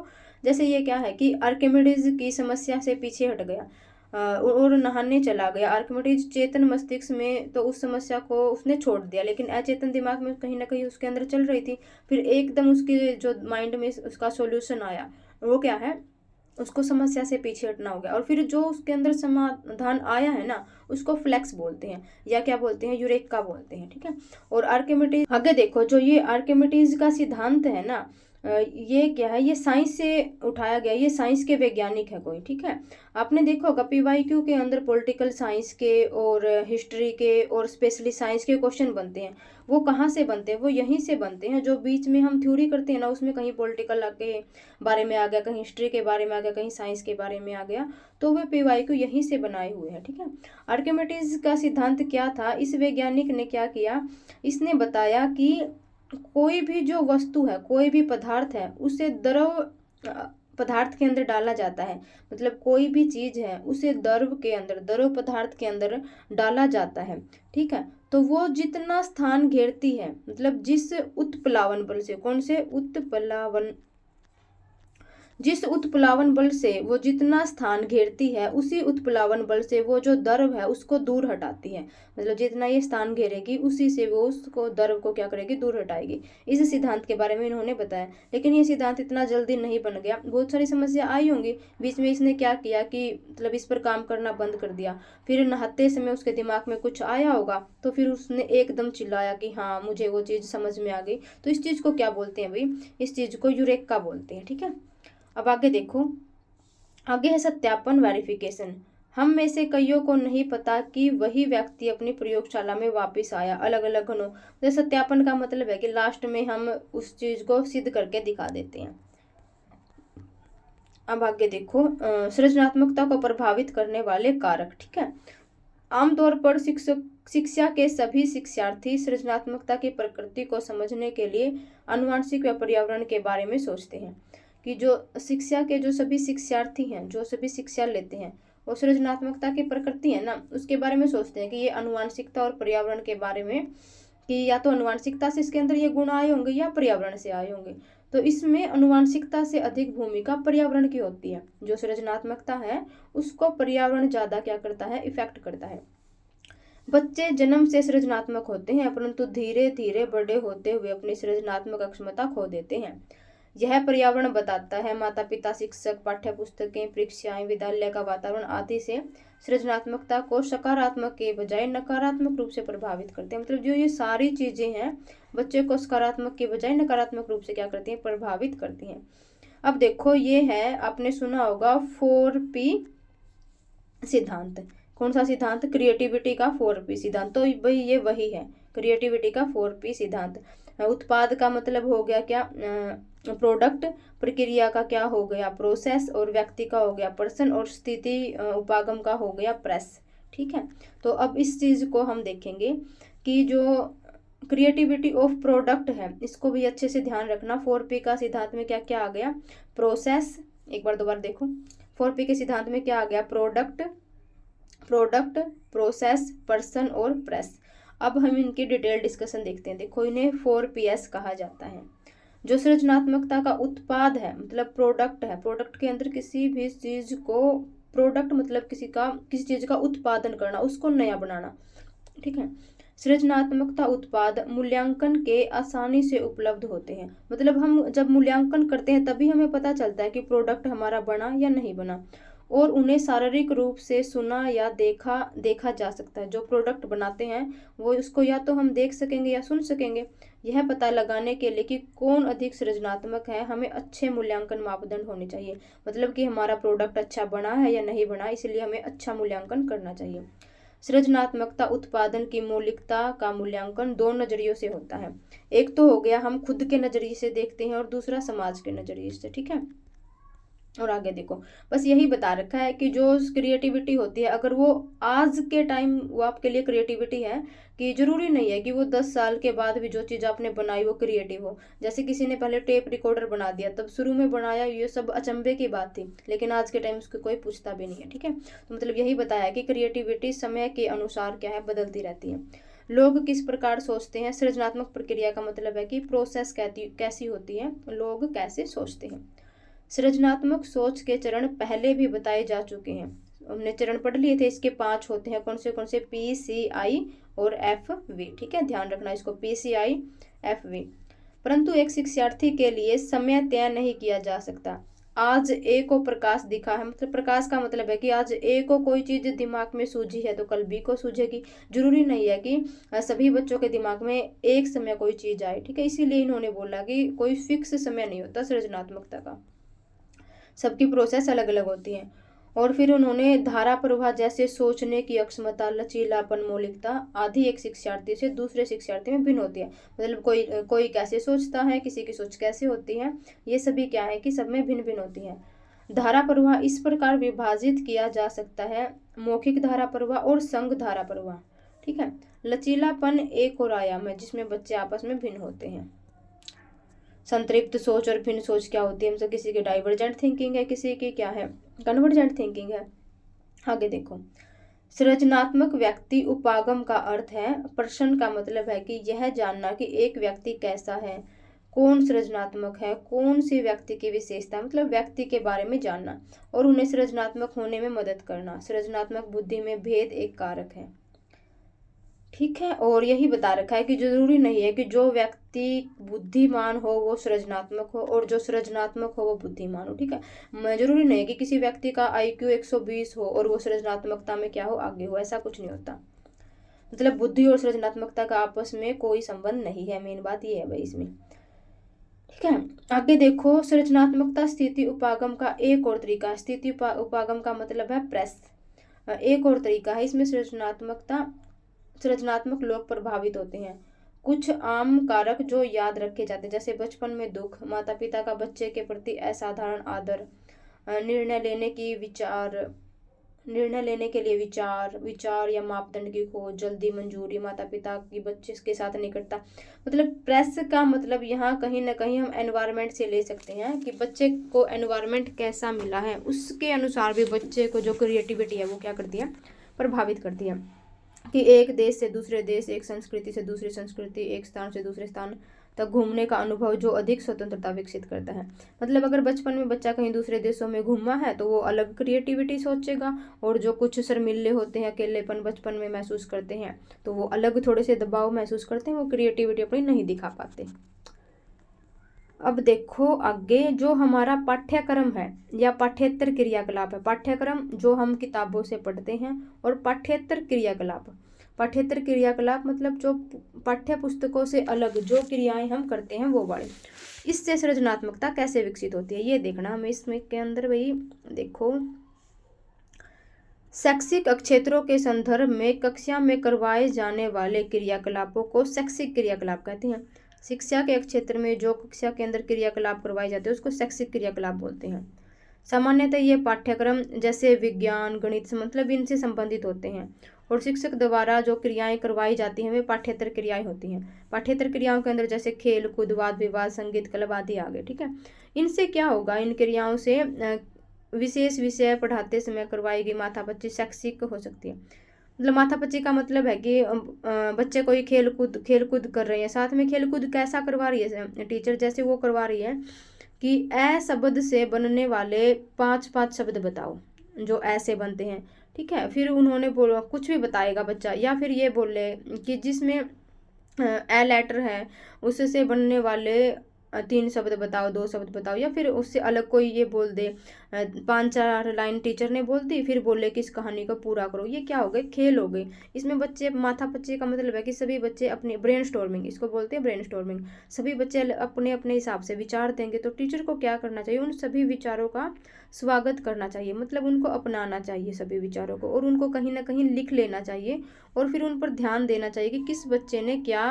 जैसे ये क्या है कि आर्किमिडीज की समस्या से पीछे हट गया और नहाने चला गया। आर्किमिडीज चेतन मस्तिष्क में तो उस समस्या को उसने छोड़ दिया, लेकिन अचेतन दिमाग में कहीं ना कहीं उसके अंदर चल रही थी। फिर एकदम उसके जो माइंड में उसका सॉल्यूशन आया, वो क्या है, उसको समस्या से पीछे हटना हो गया। और फिर जो उसके अंदर समाधान आया है ना, उसको फ्लेक्स बोलते हैं, या क्या बोलते हैं, यूरेका बोलते हैं। ठीक है। और आर्किमिडीज, आगे देखो, जो ये आर्किमिडीज का सिद्धांत है ना, ये क्या है, ये साइंस से उठाया गया, ये साइंस के वैज्ञानिक है कोई। ठीक है। आपने देखा होगा पीवाईक्यू के अंदर पॉलिटिकल साइंस के और हिस्ट्री के और स्पेशली साइंस के क्वेश्चन बनते हैं। वो कहाँ से बनते हैं, वो यहीं से बनते हैं। जो बीच में हम थ्योरी करते हैं ना, उसमें कहीं पॉलिटिकल के बारे में आ गया, कहीं हिस्ट्री के बारे में आ गया, कहीं साइंस के बारे में आ गया, तो वे पीवाईक्यू यहीं से बनाए हुए हैं। ठीक है। आर्किमिडीज का सिद्धांत क्या था, इस वैज्ञानिक ने क्या किया, इसने बताया कि कोई भी जो वस्तु है, कोई भी पदार्थ है, उसे द्रव पदार्थ के अंदर डाला जाता है। मतलब कोई भी चीज है, उसे द्रव के अंदर, द्रव पदार्थ के अंदर डाला जाता है। ठीक है। तो वो जितना स्थान घेरती है, मतलब जिस उत्प्लावन बल से, कौन से उत्प्लावन, जिस उत्प्लावन बल से वो जितना स्थान घेरती है, उसी उत्प्लावन बल से वो जो द्रव है उसको दूर हटाती है। मतलब जितना ये स्थान घेरेगी, उसी से वो उसको, द्रव को क्या करेगी, दूर हटाएगी। इस सिद्धांत के बारे में इन्होंने बताया। लेकिन ये सिद्धांत इतना जल्दी नहीं बन गया, बहुत सारी समस्या आई होंगी बीच में। इसने क्या किया कि मतलब इस पर काम करना बंद कर दिया। फिर नहाते समय उसके दिमाग में कुछ आया होगा, तो फिर उसने एकदम चिल्लाया कि हाँ, मुझे वो चीज़ समझ में आ गई। तो इस चीज़ को क्या बोलते हैं भाई, इस चीज़ को यूरेका बोलते हैं। ठीक है। अब आगे देखो, आगे है सत्यापन, वेरिफिकेशन। हम में से कईयों को नहीं पता कि वही व्यक्ति अपनी प्रयोगशाला में वापस आया अलग अलग घनों। तो सत्यापन का मतलब है कि लास्ट में हम उस चीज को सिद्ध करके दिखा देते हैं। अब आगे देखो, सृजनात्मकता को प्रभावित करने वाले कारक। ठीक है। आमतौर पर शिक्षा के सभी शिक्षार्थी सृजनात्मकता की प्रकृति को समझने के लिए आनुवंशिक व पर्यावरण के बारे में सोचते हैं। कि जो शिक्षा के जो सभी शिक्षार्थी हैं, जो सभी शिक्षा लेते हैं, वो सृजनात्मकता की प्रकृति है ना, उसके बारे में सोचते हैं कि ये आनुवंशिकता और पर्यावरण के बारे में, कि या तो आनुवंशिकता से इसके अंदर ये गुण आए होंगे या पर्यावरण से आए होंगे। तो इसमें आनुवंशिकता से अधिक भूमिका पर्यावरण की होती है। जो सृजनात्मकता है उसको पर्यावरण ज्यादा क्या करता है, इफेक्ट करता है। बच्चे जन्म से सृजनात्मक होते हैं, परंतु धीरे धीरे बड़े होते हुए अपनी सृजनात्मक क्षमता खो देते हैं। यह पर्यावरण बताता है, माता पिता, शिक्षक, पाठ्य पुस्तकें, परीक्षाएं, विद्यालय का वातावरण आदि से सृजनात्मकता को सकारात्मक के बजाय नकारात्मक रूप से प्रभावित करते हैं। मतलब जो ये सारी चीजें हैं, बच्चे को सकारात्मक के बजाय नकारात्मक रूप से क्या करती हैं, प्रभावित करती हैं। अब देखो, ये है, आपने सुना होगा 4P सिद्धांत। कौन सा सिद्धांत, क्रिएटिविटी का 4P सिद्धांत। तो भाई ये वही है, क्रिएटिविटी का 4P सिद्धांत। उत्पाद का मतलब हो गया क्या, प्रोडक्ट। प्रक्रिया का क्या हो गया, प्रोसेस। और व्यक्ति का हो गया पर्सन। और स्थिति उपागम का हो गया प्रेस। ठीक है। तो अब इस चीज को हम देखेंगे कि जो क्रिएटिविटी ऑफ प्रोडक्ट है, इसको भी अच्छे से ध्यान रखना। 4P का सिद्धांत में क्या क्या आ गया, प्रोसेस, एक बार दोबारा देखो, 4P के सिद्धांत में क्या आ गया, प्रोडक्ट, प्रोसेस, पर्सन और प्रेस। अब हम इनकी डिटेल डिस्कशन देखते हैं। देखो, इन्हें 4PS कहा जाता है। जो सृजनात्मकता का उत्पाद है, मतलब प्रोडक्ट है, प्रोडक्ट के अंदर किसी भी चीज को, प्रोडक्ट मतलब किसी चीज का उत्पादन करना, उसको नया बनाना। ठीक है। सृजनात्मकता उत्पाद मूल्यांकन के आसानी से उपलब्ध होते हैं। मतलब हम जब मूल्यांकन करते हैं तभी हमें पता चलता है कि प्रोडक्ट हमारा बना या नहीं बना। और उन्हें शारीरिक रूप से सुना या देखा जा सकता है। जो प्रोडक्ट बनाते हैं वो उसको या तो हम देख सकेंगे या सुन सकेंगे। यह पता लगाने के लिए कि कौन अधिक सृजनात्मक है, हमें अच्छे मूल्यांकन मापदंड होने चाहिए। मतलब कि हमारा प्रोडक्ट अच्छा बना है या नहीं बना, इसलिए हमें अच्छा मूल्यांकन करना चाहिए। सृजनात्मकता उत्पादन की मौलिकता का मूल्यांकन दो नजरियों से होता है। एक तो हो गया हम खुद के नजरिए से देखते हैं, और दूसरा समाज के नजरिए से। ठीक है। और आगे देखो, बस यही बता रखा है कि जो क्रिएटिविटी होती है, अगर वो आज के टाइम वो आपके लिए क्रिएटिविटी है, कि जरूरी नहीं है कि वो 10 साल के बाद भी जो चीज़ आपने बनाई वो क्रिएटिव हो। जैसे किसी ने पहले टेप रिकॉर्डर बना दिया, तब शुरू में बनाया, ये सब अचंभे की बात थी, लेकिन आज के टाइम उसको कोई पूछता भी नहीं है। ठीक है। तो मतलब यही बताया कि क्रिएटिविटी समय के अनुसार क्या है, बदलती रहती है। लोग किस प्रकार सोचते हैं। सृजनात्मक प्रक्रिया का मतलब है कि प्रोसेस कैसी होती है, लोग कैसे सोचते हैं। सृजनात्मक सोच के चरण पहले भी बताए जा चुके हैं, हमने चरण पढ़ लिए थे। इसके 5 होते हैं, कौन से PCI और FV। ठीक है, ध्यान रखना इसको, PCI FV। परंतु एक शिक्षार्थी के लिए समय तय नहीं किया जा सकता। आज ए को प्रकाश दिखा है, मतलब प्रकाश का मतलब है कि आज ए को कोई चीज दिमाग में सूझी है तो कल बी को सूझेगी। जरूरी नहीं है कि सभी बच्चों के दिमाग में एक समय कोई चीज आए। ठीक है, इसीलिए इन्होंने बोला कि कोई फिक्स समय नहीं होता सृजनात्मकता का, सबकी प्रोसेस अलग अलग होती है। और फिर उन्होंने धारा प्रवाह जैसे सोचने की अक्षमता, लचीलापन, मौलिकता आदि एक शिक्षार्थी से दूसरे शिक्षार्थी में भिन्न होती है। मतलब कोई कैसे सोचता है, किसी की सोच कैसे होती है, ये सभी क्या है कि सब में भिन्न भिन्न होती है। धारा प्रवाह इस प्रकार विभाजित किया जा सकता है, मौखिक धारा प्रवाह और संघ धारा प्रवाह। ठीक है, लचीलापन एक और आयाम है जिसमें बच्चे आपस में भिन्न होते हैं। संतृप्त सोच और भिन्न सोच क्या होती है, मतलब किसी की डाइवर्जेंट थिंकिंग है, किसी की क्या है, कन्वर्जेंट थिंकिंग है। आगे देखो, सृजनात्मक व्यक्ति उपागम का अर्थ है, प्रश्न का मतलब है कि यह जानना कि एक व्यक्ति कैसा है, कौन सृजनात्मक है, कौन सी व्यक्ति की विशेषता, मतलब व्यक्ति के बारे में जानना और उन्हें सृजनात्मक होने में मदद करना। सृजनात्मक बुद्धि में भेद एक कारक है। ठीक है, और यही बता रखा है कि जरूरी नहीं है कि जो व्यक्ति बुद्धिमान हो वो सृजनात्मक हो और जो सृजनात्मक हो वो बुद्धिमान हो। ठीक है, जरूरी नहीं है कि किसी व्यक्ति का IQ 120 हो और वो सृजनात्मकता में क्या हो, आगे हो, ऐसा कुछ नहीं होता। मतलब बुद्धि और सृजनात्मकता का आपस में कोई संबंध नहीं है, मेन बात ये है भाई इसमें। ठीक है, आगे देखो, सृजनात्मकता स्थिति उपागम का एक और तरीका। स्थिति उपागम का मतलब है प्रेस, एक और तरीका है। इसमें सृजनात्मक लोग प्रभावित होते हैं। कुछ आम कारक जो याद रखे जाते हैं, जैसे बचपन में दुख, माता पिता का बच्चे के प्रति असाधारण आदर, निर्णय लेने के लिए विचार या मापदंड की खोज, जल्दी मंजूरी, माता पिता की बच्चे के साथ निकटता। मतलब प्रेस का मतलब यहाँ कहीं ना कहीं हम एनवायरनमेंट से ले सकते हैं कि बच्चे को एनवायरनमेंट कैसा मिला है, उसके अनुसार भी बच्चे को जो क्रिएटिविटी है वो क्या करती है, प्रभावित करती है। कि एक देश से दूसरे देश, एक संस्कृति से दूसरी संस्कृति, एक स्थान से दूसरे स्थान तक घूमने का अनुभव जो अधिक स्वतंत्रता विकसित करता है। मतलब अगर बचपन में बच्चा कहीं दूसरे देशों में घूमा है तो वो अलग क्रिएटिविटी सोचेगा, और जो कुछ शर्मिले होते हैं, अकेलेपन बचपन में महसूस करते हैं तो वो अलग थोड़े से दबाव महसूस करते हैं, वो क्रिएटिविटी अपनी नहीं दिखा पाते। अब देखो आगे, जो हमारा पाठ्यक्रम है या पाठ्येतर क्रियाकलाप है, पाठ्यक्रम जो हम किताबों से पढ़ते हैं और पाठ्येतर क्रियाकलाप। पाठ्येतर क्रियाकलाप मतलब जो पाठ्य पुस्तकों से अलग जो क्रियाएं हम करते हैं वो वाले। इससे सृजनात्मकता कैसे विकसित होती है ये देखना हमें इसमें के अंदर। भाई देखो, शैक्षिक क्षेत्रों के संदर्भ में कक्षा में करवाए जाने वाले क्रियाकलापों को शैक्षिक क्रियाकलाप कहते हैं। शिक्षा के क्षेत्र में जो कक्षा के अंदर क्रियाकलाप करवाए जाते हैं उसको शैक्षिक क्रियाकलाप बोलते हैं। सामान्यतः ये पाठ्यक्रम जैसे विज्ञान, गणित मतलब इनसे संबंधित होते हैं, और शिक्षक द्वारा जो क्रियाएं करवाई जाती हैं वे पाठ्येतर क्रियाएं होती हैं। पाठ्येतर क्रियाओं के अंदर जैसे खेल कूद, वाद विवाद, संगीत, क्लब आदि आ गए। ठीक है, इनसे क्या होगा, इन क्रियाओं से विशेष विषय पढ़ाते समय करवाई गई माथापच्ची शैक्षिक हो सकती है। मतलब माथापच्ची का मतलब है कि बच्चे कोई खेल कूद कर रहे हैं, साथ में खेल कूद कैसा करवा रही है टीचर, जैसे वो करवा रही है कि ए शब्द से बनने वाले 5 शब्द बताओ जो ऐसे बनते हैं। ठीक है, फिर उन्होंने बोला कुछ भी बताएगा बच्चा, या फिर ये बोले कि जिसमें ए लेटर है उससे बनने वाले 3 शब्द बताओ, 2 शब्द बताओ, या फिर उससे अलग कोई ये बोल दे 5-4 लाइन टीचर ने बोल दी, फिर बोले कि इस कहानी को पूरा करो। ये क्या हो गए, खेल हो गए। इसमें बच्चे माथापच्ची का मतलब है कि सभी बच्चे अपने ब्रेनस्टॉर्मिंग, इसको बोलते हैं ब्रेनस्टॉर्मिंग, सभी बच्चे अपने अपने हिसाब से विचार देंगे। तो टीचर को क्या करना चाहिए, उन सभी विचारों का स्वागत करना चाहिए, मतलब उनको अपनाना चाहिए सभी विचारों को, और उनको कहीं ना कहीं लिख लेना चाहिए, और फिर उन पर ध्यान देना चाहिए कि किस बच्चे ने क्या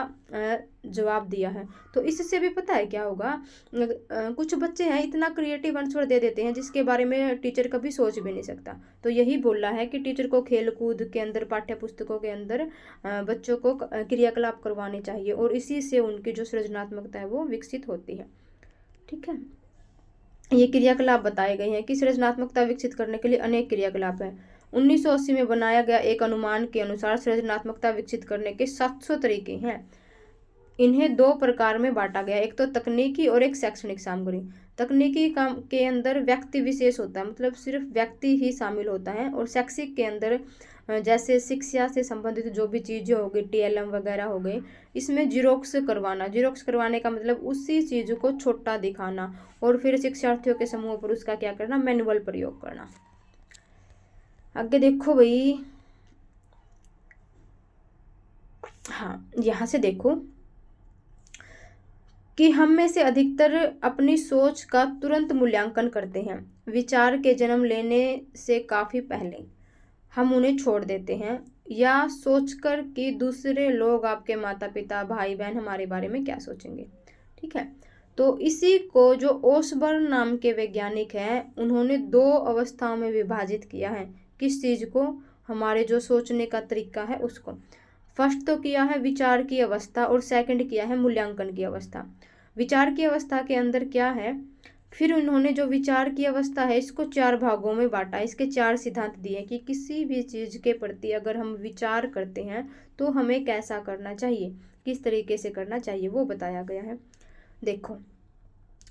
जवाब दिया है। तो इससे भी पता है क्या होगा, कुछ बच्चे हैं इतना क्रिएटिव आंसर दे देते हैं जिसके बारे में टीचर कभी सोच भी नहीं सकता। तो यही बोला है कि टीचर को खेल कूद के अंदर, पाठ्य पुस्तकों के अंदर बच्चों को क्रियाकलाप करवाने चाहिए, और इसी से उनकी जो सृजनात्मकता है वो विकसित होती है। ठीक है, ये क्रियाकलाप बताए गए हैं कि सृजनात्मकता विकसित करने के लिए अनेक क्रियाकलाप हैं, 1980 में बनाया गया एक अनुमान के अनुसार सृजनात्मकता विकसित करने के 700 तरीके हैं। इन्हें दो प्रकार में बांटा गया, एक तो तकनीकी और एक शैक्षणिक सामग्री। तकनीकी काम के अंदर व्यक्ति विशेष होता है, मतलब सिर्फ व्यक्ति ही शामिल होता है, और शैक्षिक के अंदर जैसे शिक्षा से संबंधित जो भी चीज़ें हो गई, TLM वगैरह हो गई, इसमें जीरोक्स करवाना। जीरोक्स करवाने का मतलब उसी चीज़ को छोटा दिखाना और फिर शिक्षार्थियों के समूह पर उसका क्या करना, मैनुअल प्रयोग करना। आगे देखो भाई, हाँ यहाँ से देखो कि हम में से अधिकतर अपनी सोच का तुरंत मूल्यांकन करते हैं। विचार के जन्म लेने से काफ़ी पहले हम उन्हें छोड़ देते हैं, या सोचकर कि दूसरे लोग, आपके माता पिता, भाई बहन हमारे बारे में क्या सोचेंगे। ठीक है, तो इसी को जो ओसबर्न नाम के वैज्ञानिक हैं, उन्होंने 2 अवस्थाओं में विभाजित किया है। किस चीज़ को, हमारे जो सोचने का तरीका है उसको। फर्स्ट तो किया है विचार की अवस्था और सेकंड किया है मूल्यांकन की अवस्था। विचार की अवस्था के अंदर क्या है, फिर उन्होंने जो विचार की अवस्था है इसको 4 भागों में बांटा। इसके 4 सिद्धांत दिए कि किसी भी चीज़ के प्रति अगर हम विचार करते हैं तो हमें कैसा करना चाहिए, किस तरीके से करना चाहिए, वो बताया गया है। देखो,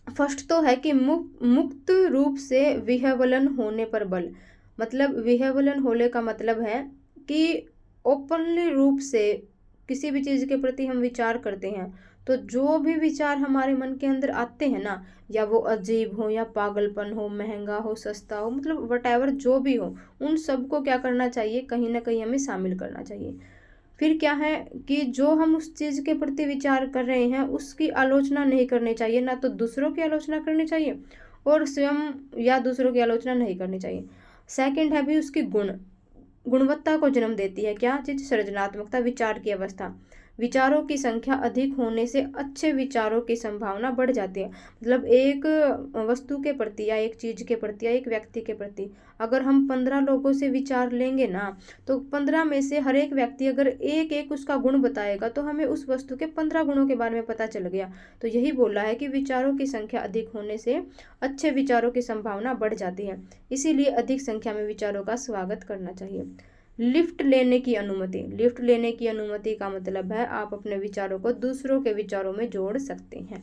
फर्स्ट तो है कि मुक्त रूप से विह्वलन होने पर बल। मतलब विह्वलन होने का मतलब है कि ओपनली रूप से किसी भी चीज़ के प्रति हम विचार करते हैं, तो जो भी विचार हमारे मन के अंदर आते हैं ना, या वो अजीब हो या पागलपन हो, महंगा हो सस्ता हो, मतलब वटएवर जो भी हो, उन सबको क्या करना चाहिए, कहीं ना कहीं हमें शामिल करना चाहिए। फिर क्या है कि जो हम उस चीज़ के प्रति विचार कर रहे हैं उसकी आलोचना नहीं करनी चाहिए, ना तो दूसरों की आलोचना करनी चाहिए और स्वयं या दूसरों की आलोचना नहीं करनी चाहिए। सेकंड है भी उसकी गुणवत्ता को जन्म देती है। क्या चीज़, सृजनात्मकता, विचार की अवस्था। विचारों की संख्या अधिक होने से अच्छे विचारों की संभावना बढ़ जाती है। मतलब एक वस्तु के प्रति या एक चीज़ के प्रति या एक व्यक्ति के प्रति अगर हम 15 लोगों से विचार लेंगे ना, तो 15 में से हर एक व्यक्ति अगर एक एक उसका गुण बताएगा तो हमें उस वस्तु के 15 गुणों के बारे में पता चल गया। तो यही बोला है कि विचारों की संख्या अधिक होने से अच्छे विचारों की संभावना बढ़ जाती है, इसीलिए अधिक संख्या में विचारों का स्वागत करना चाहिए। लिफ्ट लेने की अनुमति। लिफ्ट लेने की अनुमति का मतलब है आप अपने विचारों को दूसरों के विचारों में जोड़ सकते हैं।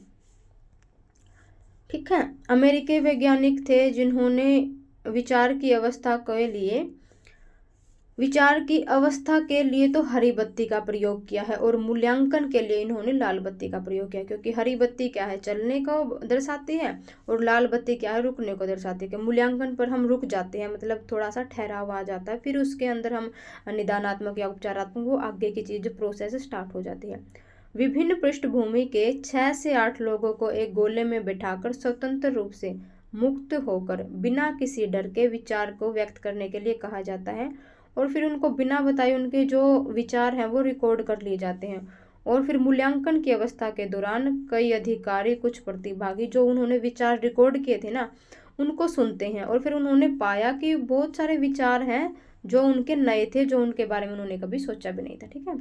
ठीक है, अमेरिकी वैज्ञानिक थे जिन्होंने विचार की अवस्था के लिए तो हरी बत्ती का प्रयोग किया है और मूल्यांकन के लिए इन्होंने लाल बत्ती का प्रयोग किया, क्योंकि हरी बत्ती क्या है, चलने को दर्शाती है और लाल बत्ती क्या है, रुकने को दर्शाती है। कि मूल्यांकन पर हम रुक जाते हैं, मतलब थोड़ा सा ठहराव आ जाता है, फिर उसके अंदर हम निदानात्मक या उपचारात्मक, वो आगे की चीज़ प्रोसेस स्टार्ट हो जाती है। विभिन्न पृष्ठभूमि के 6 से 8 लोगों को एक गोले में बिठाकर स्वतंत्र रूप से मुक्त होकर बिना किसी डर के विचार को व्यक्त करने के लिए कहा जाता है, और फिर उनको बिना बताए उनके जो विचार हैं वो रिकॉर्ड कर लिए जाते हैं। और फिर मूल्यांकन की अवस्था के दौरान कई अधिकारी, कुछ प्रतिभागी जो उन्होंने विचार रिकॉर्ड किए थे ना, उनको सुनते हैं और फिर उन्होंने पाया कि बहुत सारे विचार हैं जो उनके नए थे, जो उनके बारे में उन्होंने कभी सोचा भी नहीं था। ठीक है,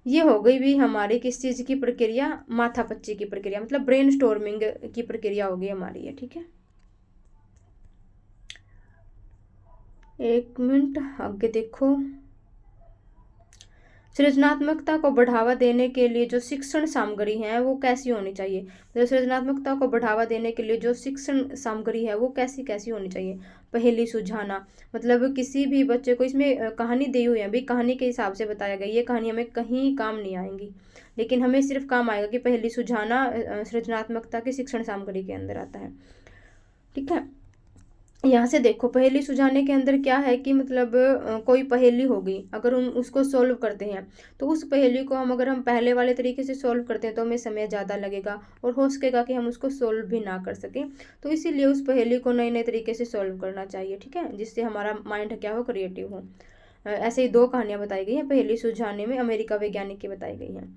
ये हो गई भी हमारी किस चीज़ की प्रक्रिया, माथापच्ची की प्रक्रिया, मतलब ब्रेन स्टॉर्मिंग की प्रक्रिया हो गई हमारी ये। ठीक है, एक मिनट आगे देखो। सृजनात्मकता को बढ़ावा देने के लिए जो शिक्षण सामग्री है वो कैसी होनी चाहिए। तो सृजनात्मकता को बढ़ावा देने के लिए जो शिक्षण सामग्री है वो कैसी कैसी होनी चाहिए। पहेली सुलझाना, मतलब किसी भी बच्चे को, इसमें कहानी दी हुई है भी, कहानी के हिसाब से बताया गया, ये कहानी हमें कहीं काम नहीं आएंगी, लेकिन हमें सिर्फ काम आएगा कि पहेली सुलझाना सृजनात्मकता की शिक्षण सामग्री के अंदर आता है। ठीक है, यहाँ से देखो, पहेली सुलझाने के अंदर क्या है कि मतलब कोई पहेली होगी, अगर हम उसको सोल्व करते हैं तो उस पहेली को अगर हम पहले वाले तरीके से सोल्व करते हैं तो हमें समय ज़्यादा लगेगा और हो सकेगा कि हम उसको सोल्व भी ना कर सकें। तो इसीलिए उस पहेली को नए नए तरीके से सोल्व करना चाहिए। ठीक है, जिससे हमारा माइंड क्या हो, क्रिएटिव हो। ऐसे ही 2 कहानियाँ बताई गई हैं पहेली सुलझाने में, अमेरिका वैज्ञानिक की बताई गई हैं।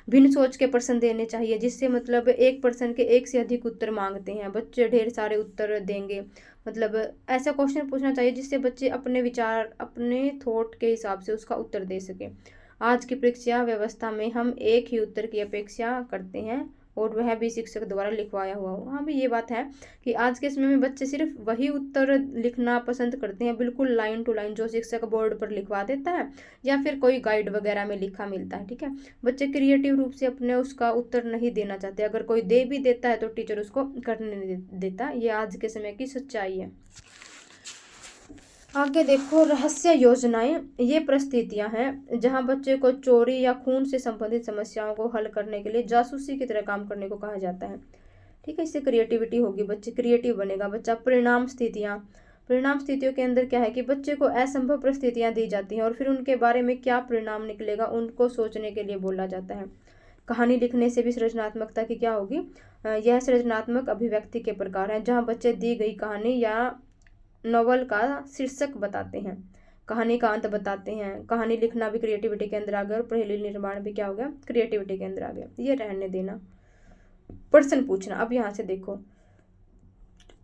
भिन्न सोच के प्रश्न देने चाहिए, जिससे मतलब एक प्रश्न के एक से अधिक उत्तर मांगते हैं, बच्चे ढेर सारे उत्तर देंगे, मतलब ऐसा क्वेश्चन पूछना चाहिए जिससे बच्चे अपने विचार, अपने थॉट के हिसाब से उसका उत्तर दे सके। आज की परीक्षा व्यवस्था में हम एक ही उत्तर की अपेक्षा करते हैं, और वह भी शिक्षक द्वारा लिखवाया हुआ हो। हाँ भी ये बात है कि आज के समय में बच्चे सिर्फ वही उत्तर लिखना पसंद करते हैं, बिल्कुल लाइन टू लाइन, जो शिक्षक बोर्ड पर लिखवा देता है या फिर कोई गाइड वगैरह में लिखा मिलता है। ठीक है, बच्चे क्रिएटिव रूप से अपने उसका उत्तर नहीं देना चाहते। अगर कोई दे भी देता है तो टीचर उसको करने नहीं देता। ये आज के समय की सच्चाई है। आगे देखो, रहस्य योजनाएं। ये परिस्थितियां हैं जहां बच्चे को चोरी या खून से संबंधित समस्याओं को हल करने के लिए जासूसी की तरह काम करने को कहा जाता है। ठीक है, इससे क्रिएटिविटी होगी, बच्चे क्रिएटिव बनेगा बच्चा। परिणाम स्थितियां। परिणाम स्थितियों के अंदर क्या है कि बच्चे को असंभव परिस्थितियां दी जाती हैं और फिर उनके बारे में क्या परिणाम निकलेगा उनको सोचने के लिए बोला जाता है। कहानी लिखने से भी सृजनात्मकता की क्या होगी, यह सृजनात्मक अभिव्यक्ति के प्रकार हैं जहाँ बच्चे दी गई कहानी या नॉवल का शीर्षक बताते हैं, कहानी का अंत बताते हैं। कहानी लिखना भी क्रिएटिविटी के अंदर आ गया और पहेली निर्माण भी क्या हो गया, क्रिएटिविटी के अंदर आ गया। ये रहने देना। प्रश्न पूछना। अब यहाँ से देखो,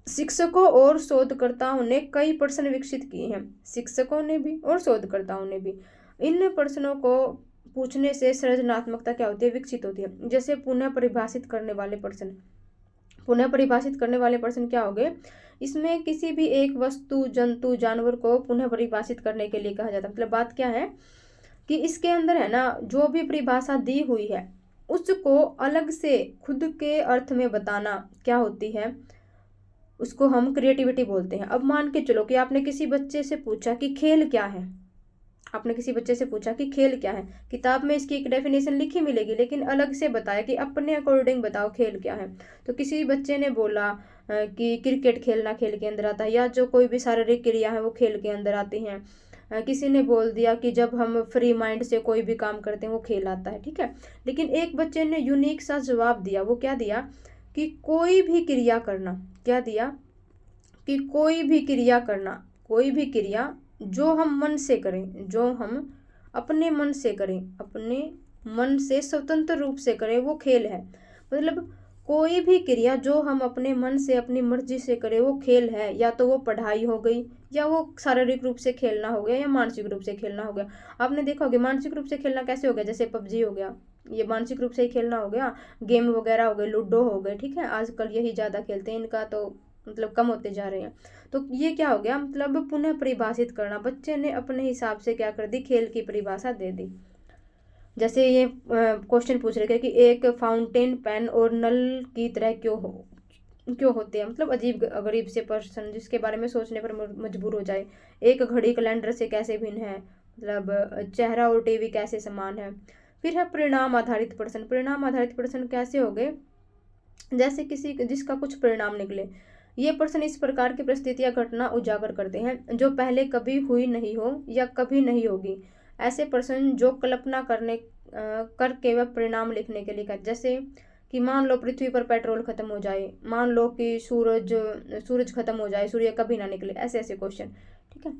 शिक्षकों और शोधकर्ताओं ने कई प्रश्न विकसित किए हैं, शिक्षकों ने भी और शोधकर्ताओं ने भी। इन प्रश्नों को पूछने से सृजनात्मकता क्या होती है, विकसित होती है। जैसे पुनः परिभाषित करने वाले प्रश्न। पुनः परिभाषित करने वाले प्रश्न क्या हो गए, इसमें किसी भी एक वस्तु, जंतु, जानवर को पुनः परिभाषित करने के लिए कहा जाता है। मतलब बात क्या है कि इसके अंदर है ना, जो भी परिभाषा दी हुई है उसको अलग से खुद के अर्थ में बताना क्या होती है, उसको हम क्रिएटिविटी बोलते हैं। अब मान के चलो कि आपने किसी बच्चे से पूछा कि खेल क्या है, आपने किसी बच्चे से पूछा कि खेल क्या है, किताब में इसकी एक डेफिनेशन लिखी मिलेगी लेकिन अलग से बताया कि अपने अकॉर्डिंग बताओ खेल क्या है। तो किसी बच्चे ने बोला कि क्रिकेट खेलना खेल के अंदर आता है, या जो कोई भी शारीरिक क्रिया है वो खेल के अंदर आती हैं। किसी ने बोल दिया कि जब हम फ्री माइंड से कोई भी काम करते हैं वो खेल आता है। ठीक है, लेकिन एक बच्चे ने यूनिक सा जवाब दिया। वो क्या दिया कि कोई भी क्रिया करना, क्या दिया कि कोई भी क्रिया करना, कोई भी क्रिया जो हम मन से करें, जो हम अपने मन से करें, अपने मन से स्वतंत्र रूप से करें, वो खेल है। मतलब कोई भी क्रिया जो हम अपने मन से अपनी मर्जी से करें वो खेल है। या तो वो पढ़ाई हो गई, या वो शारीरिक रूप से खेलना हो गया, या मानसिक रूप से खेलना हो गया। आपने देखा होगा मानसिक रूप से खेलना कैसे हो गया, जैसे पबजी हो गया, ये मानसिक रूप से ही खेलना हो गया। गेम वगैरह हो गए, लूडो हो गए। ठीक है, आजकल यही ज़्यादा खेलते हैं, इनका तो मतलब कम होते जा रहे हैं। तो ये क्या हो गया, मतलब पुनः परिभाषित करना। बच्चे ने अपने हिसाब से क्या कर दी, खेल की परिभाषा दे दी। जैसे ये क्वेश्चन पूछ रहे थे कि एक फाउंटेन पेन और नल की तरह क्यों होते हैं। मतलब अजीब गरीब से प्रश्न जिसके बारे में सोचने पर मजबूर हो जाए। एक घड़ी कैलेंडर से कैसे भिन्न है, मतलब चेहरा और टीवी कैसे समान है। फिर है परिणाम आधारित प्रश्न। परिणाम आधारित प्रश्न कैसे हो गए, जैसे किसी जिसका कुछ परिणाम निकले। ये प्रश्न इस प्रकार की परिस्थितियां घटना उजागर करते हैं जो पहले कभी हुई नहीं हो या कभी नहीं होगी। ऐसे प्रश्न जो कल्पना करके वह परिणाम लिखने के लिए कहते, जैसे कि मान लो पृथ्वी पर पेट्रोल खत्म हो जाए, मान लो कि सूरज खत्म हो जाए, सूर्य कभी ना निकले, ऐसे ऐसे क्वेश्चन। ठीक है,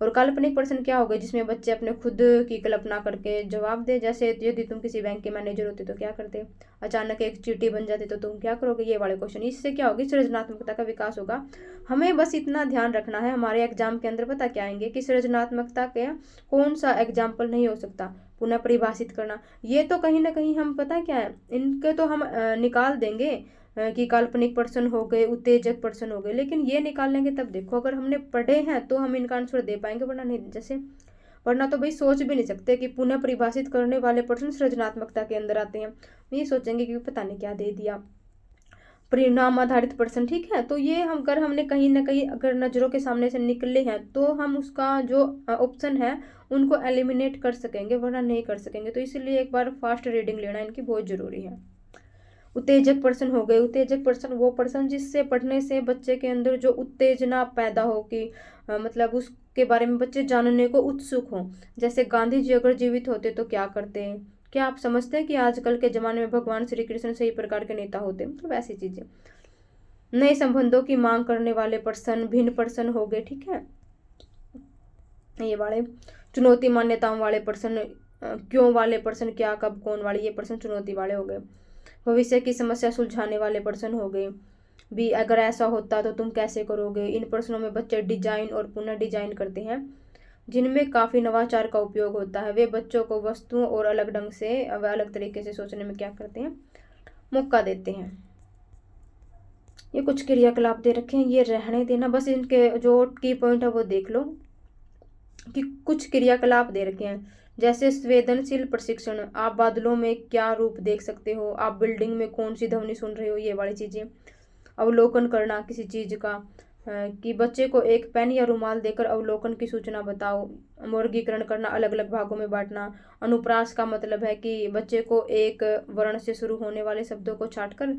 और काल्पनिक प्रश्न क्या हो गए, जिसमें बच्चे अपने खुद की कल्पना करके जवाब दे। जैसे यदि तुम किसी बैंक के मैनेजर होते तो क्या करते, अचानक एक चींटी बन जाती तो तुम क्या करोगे, ये वाले क्वेश्चन। इससे क्या होगी, सृजनात्मकता का विकास होगा। हमें बस इतना ध्यान रखना है, हमारे एग्जाम के अंदर पता क्या आएंगे कि सृजनात्मकता के कौन सा एग्जाम्पल नहीं हो सकता, पुनः परिभाषित करना। ये तो कहीं ना कहीं हम पता क्या है, इनके तो हम निकाल देंगे कि काल्पनिक प्रश्न हो गए, उत्तेजक प्रश्न हो गए, लेकिन ये निकाल लेंगे तब देखो अगर हमने पढ़े हैं तो हम इनका आंसर दे पाएंगे, वरना नहीं। जैसे वरना तो भाई सोच भी नहीं सकते कि पुनः परिभाषित करने वाले प्रश्न सृजनात्मकता के अंदर आते हैं। ये सोचेंगे कि पता नहीं क्या दे दिया। परिणाम आधारित प्रश्न, ठीक है, तो ये हम अगर हमने कहीं ना कहीं अगर नज़रों के सामने से निकले हैं तो हम उसका जो ऑप्शन है उनको एलिमिनेट कर सकेंगे, वरना नहीं कर सकेंगे। तो इसलिए एक बार फास्ट रीडिंग लेना इनकी बहुत ज़रूरी है। उत्तेजक प्रश्न हो गए। उत्तेजक प्रश्न वो प्रश्न जिससे पढ़ने से बच्चे के अंदर जो उत्तेजना पैदा हो कि मतलब उसके बारे में बच्चे जानने को उत्सुक हों। जैसे गांधी जी अगर जीवित होते तो क्या करते हैं, क्या आप समझते हैं कि आजकल के ज़माने में भगवान श्री कृष्ण सही प्रकार के नेता होते, मतलब ऐसी चीज़ें। नए संबंधों की मांग करने वाले प्रश्न, भिन्न प्रश्न हो गए। ठीक है, ये वाले चुनौती मान्यताओं वाले प्रश्न, क्यों वाले प्रश्न, क्या कब कौन वाले, ये प्रश्न चुनौती वाले हो गए। भविष्य की समस्या सुलझाने वाले प्रश्न हो गए भी, अगर ऐसा होता तो तुम कैसे करोगे। इन प्रश्नों में बच्चे डिजाइन और पुनः डिजाइन करते हैं जिनमें काफ़ी नवाचार का उपयोग होता है। वे बच्चों को वस्तुओं और अलग ढंग से, अलग तरीके से सोचने में क्या करते हैं, मौका देते हैं। ये कुछ क्रियाकलाप दे रखे हैं, ये रहने देना, बस इनके जो की पॉइंट है वो देख लो कि कुछ क्रियाकलाप दे रखे हैं, जैसे संवेदनशील प्रशिक्षण, आप बादलों में क्या रूप देख सकते हो, आप बिल्डिंग में कौन सी ध्वनि सुन रहे हो, ये वाली चीज़ें। अवलोकन करना किसी चीज़ का, कि बच्चे को एक पेन या रुमाल देकर अवलोकन की सूचना बताओ। वर्गीकरण करना, अलग अलग भागों में बांटना। अनुप्रास का मतलब है कि बच्चे को एक वर्ण से शुरू होने वाले शब्दों को छांटकर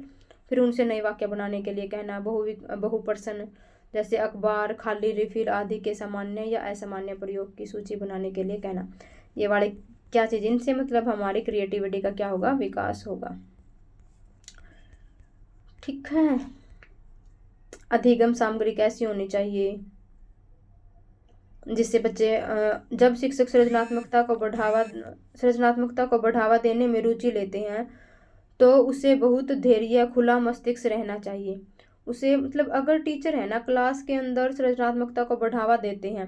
फिर उनसे नए वाक्य बनाने के लिए कहना। बहुप्रश्न, जैसे अखबार, खाली रिफिल आदि के सामान्य या असामान्य प्रयोग की सूची बनाने के लिए कहना। ये वाले क्या चीज़, इनसे मतलब हमारी क्रिएटिविटी का क्या होगा, विकास होगा। ठीक है। अधिगम सामग्री कैसी होनी चाहिए, जिससे बच्चे जब शिक्षक सृजनात्मकता को बढ़ावा देने में रुचि लेते हैं तो उसे बहुत धैर्य, खुला मस्तिष्क रहना चाहिए। उसे मतलब अगर टीचर है ना क्लास के अंदर सृजनात्मकता को बढ़ावा देते हैं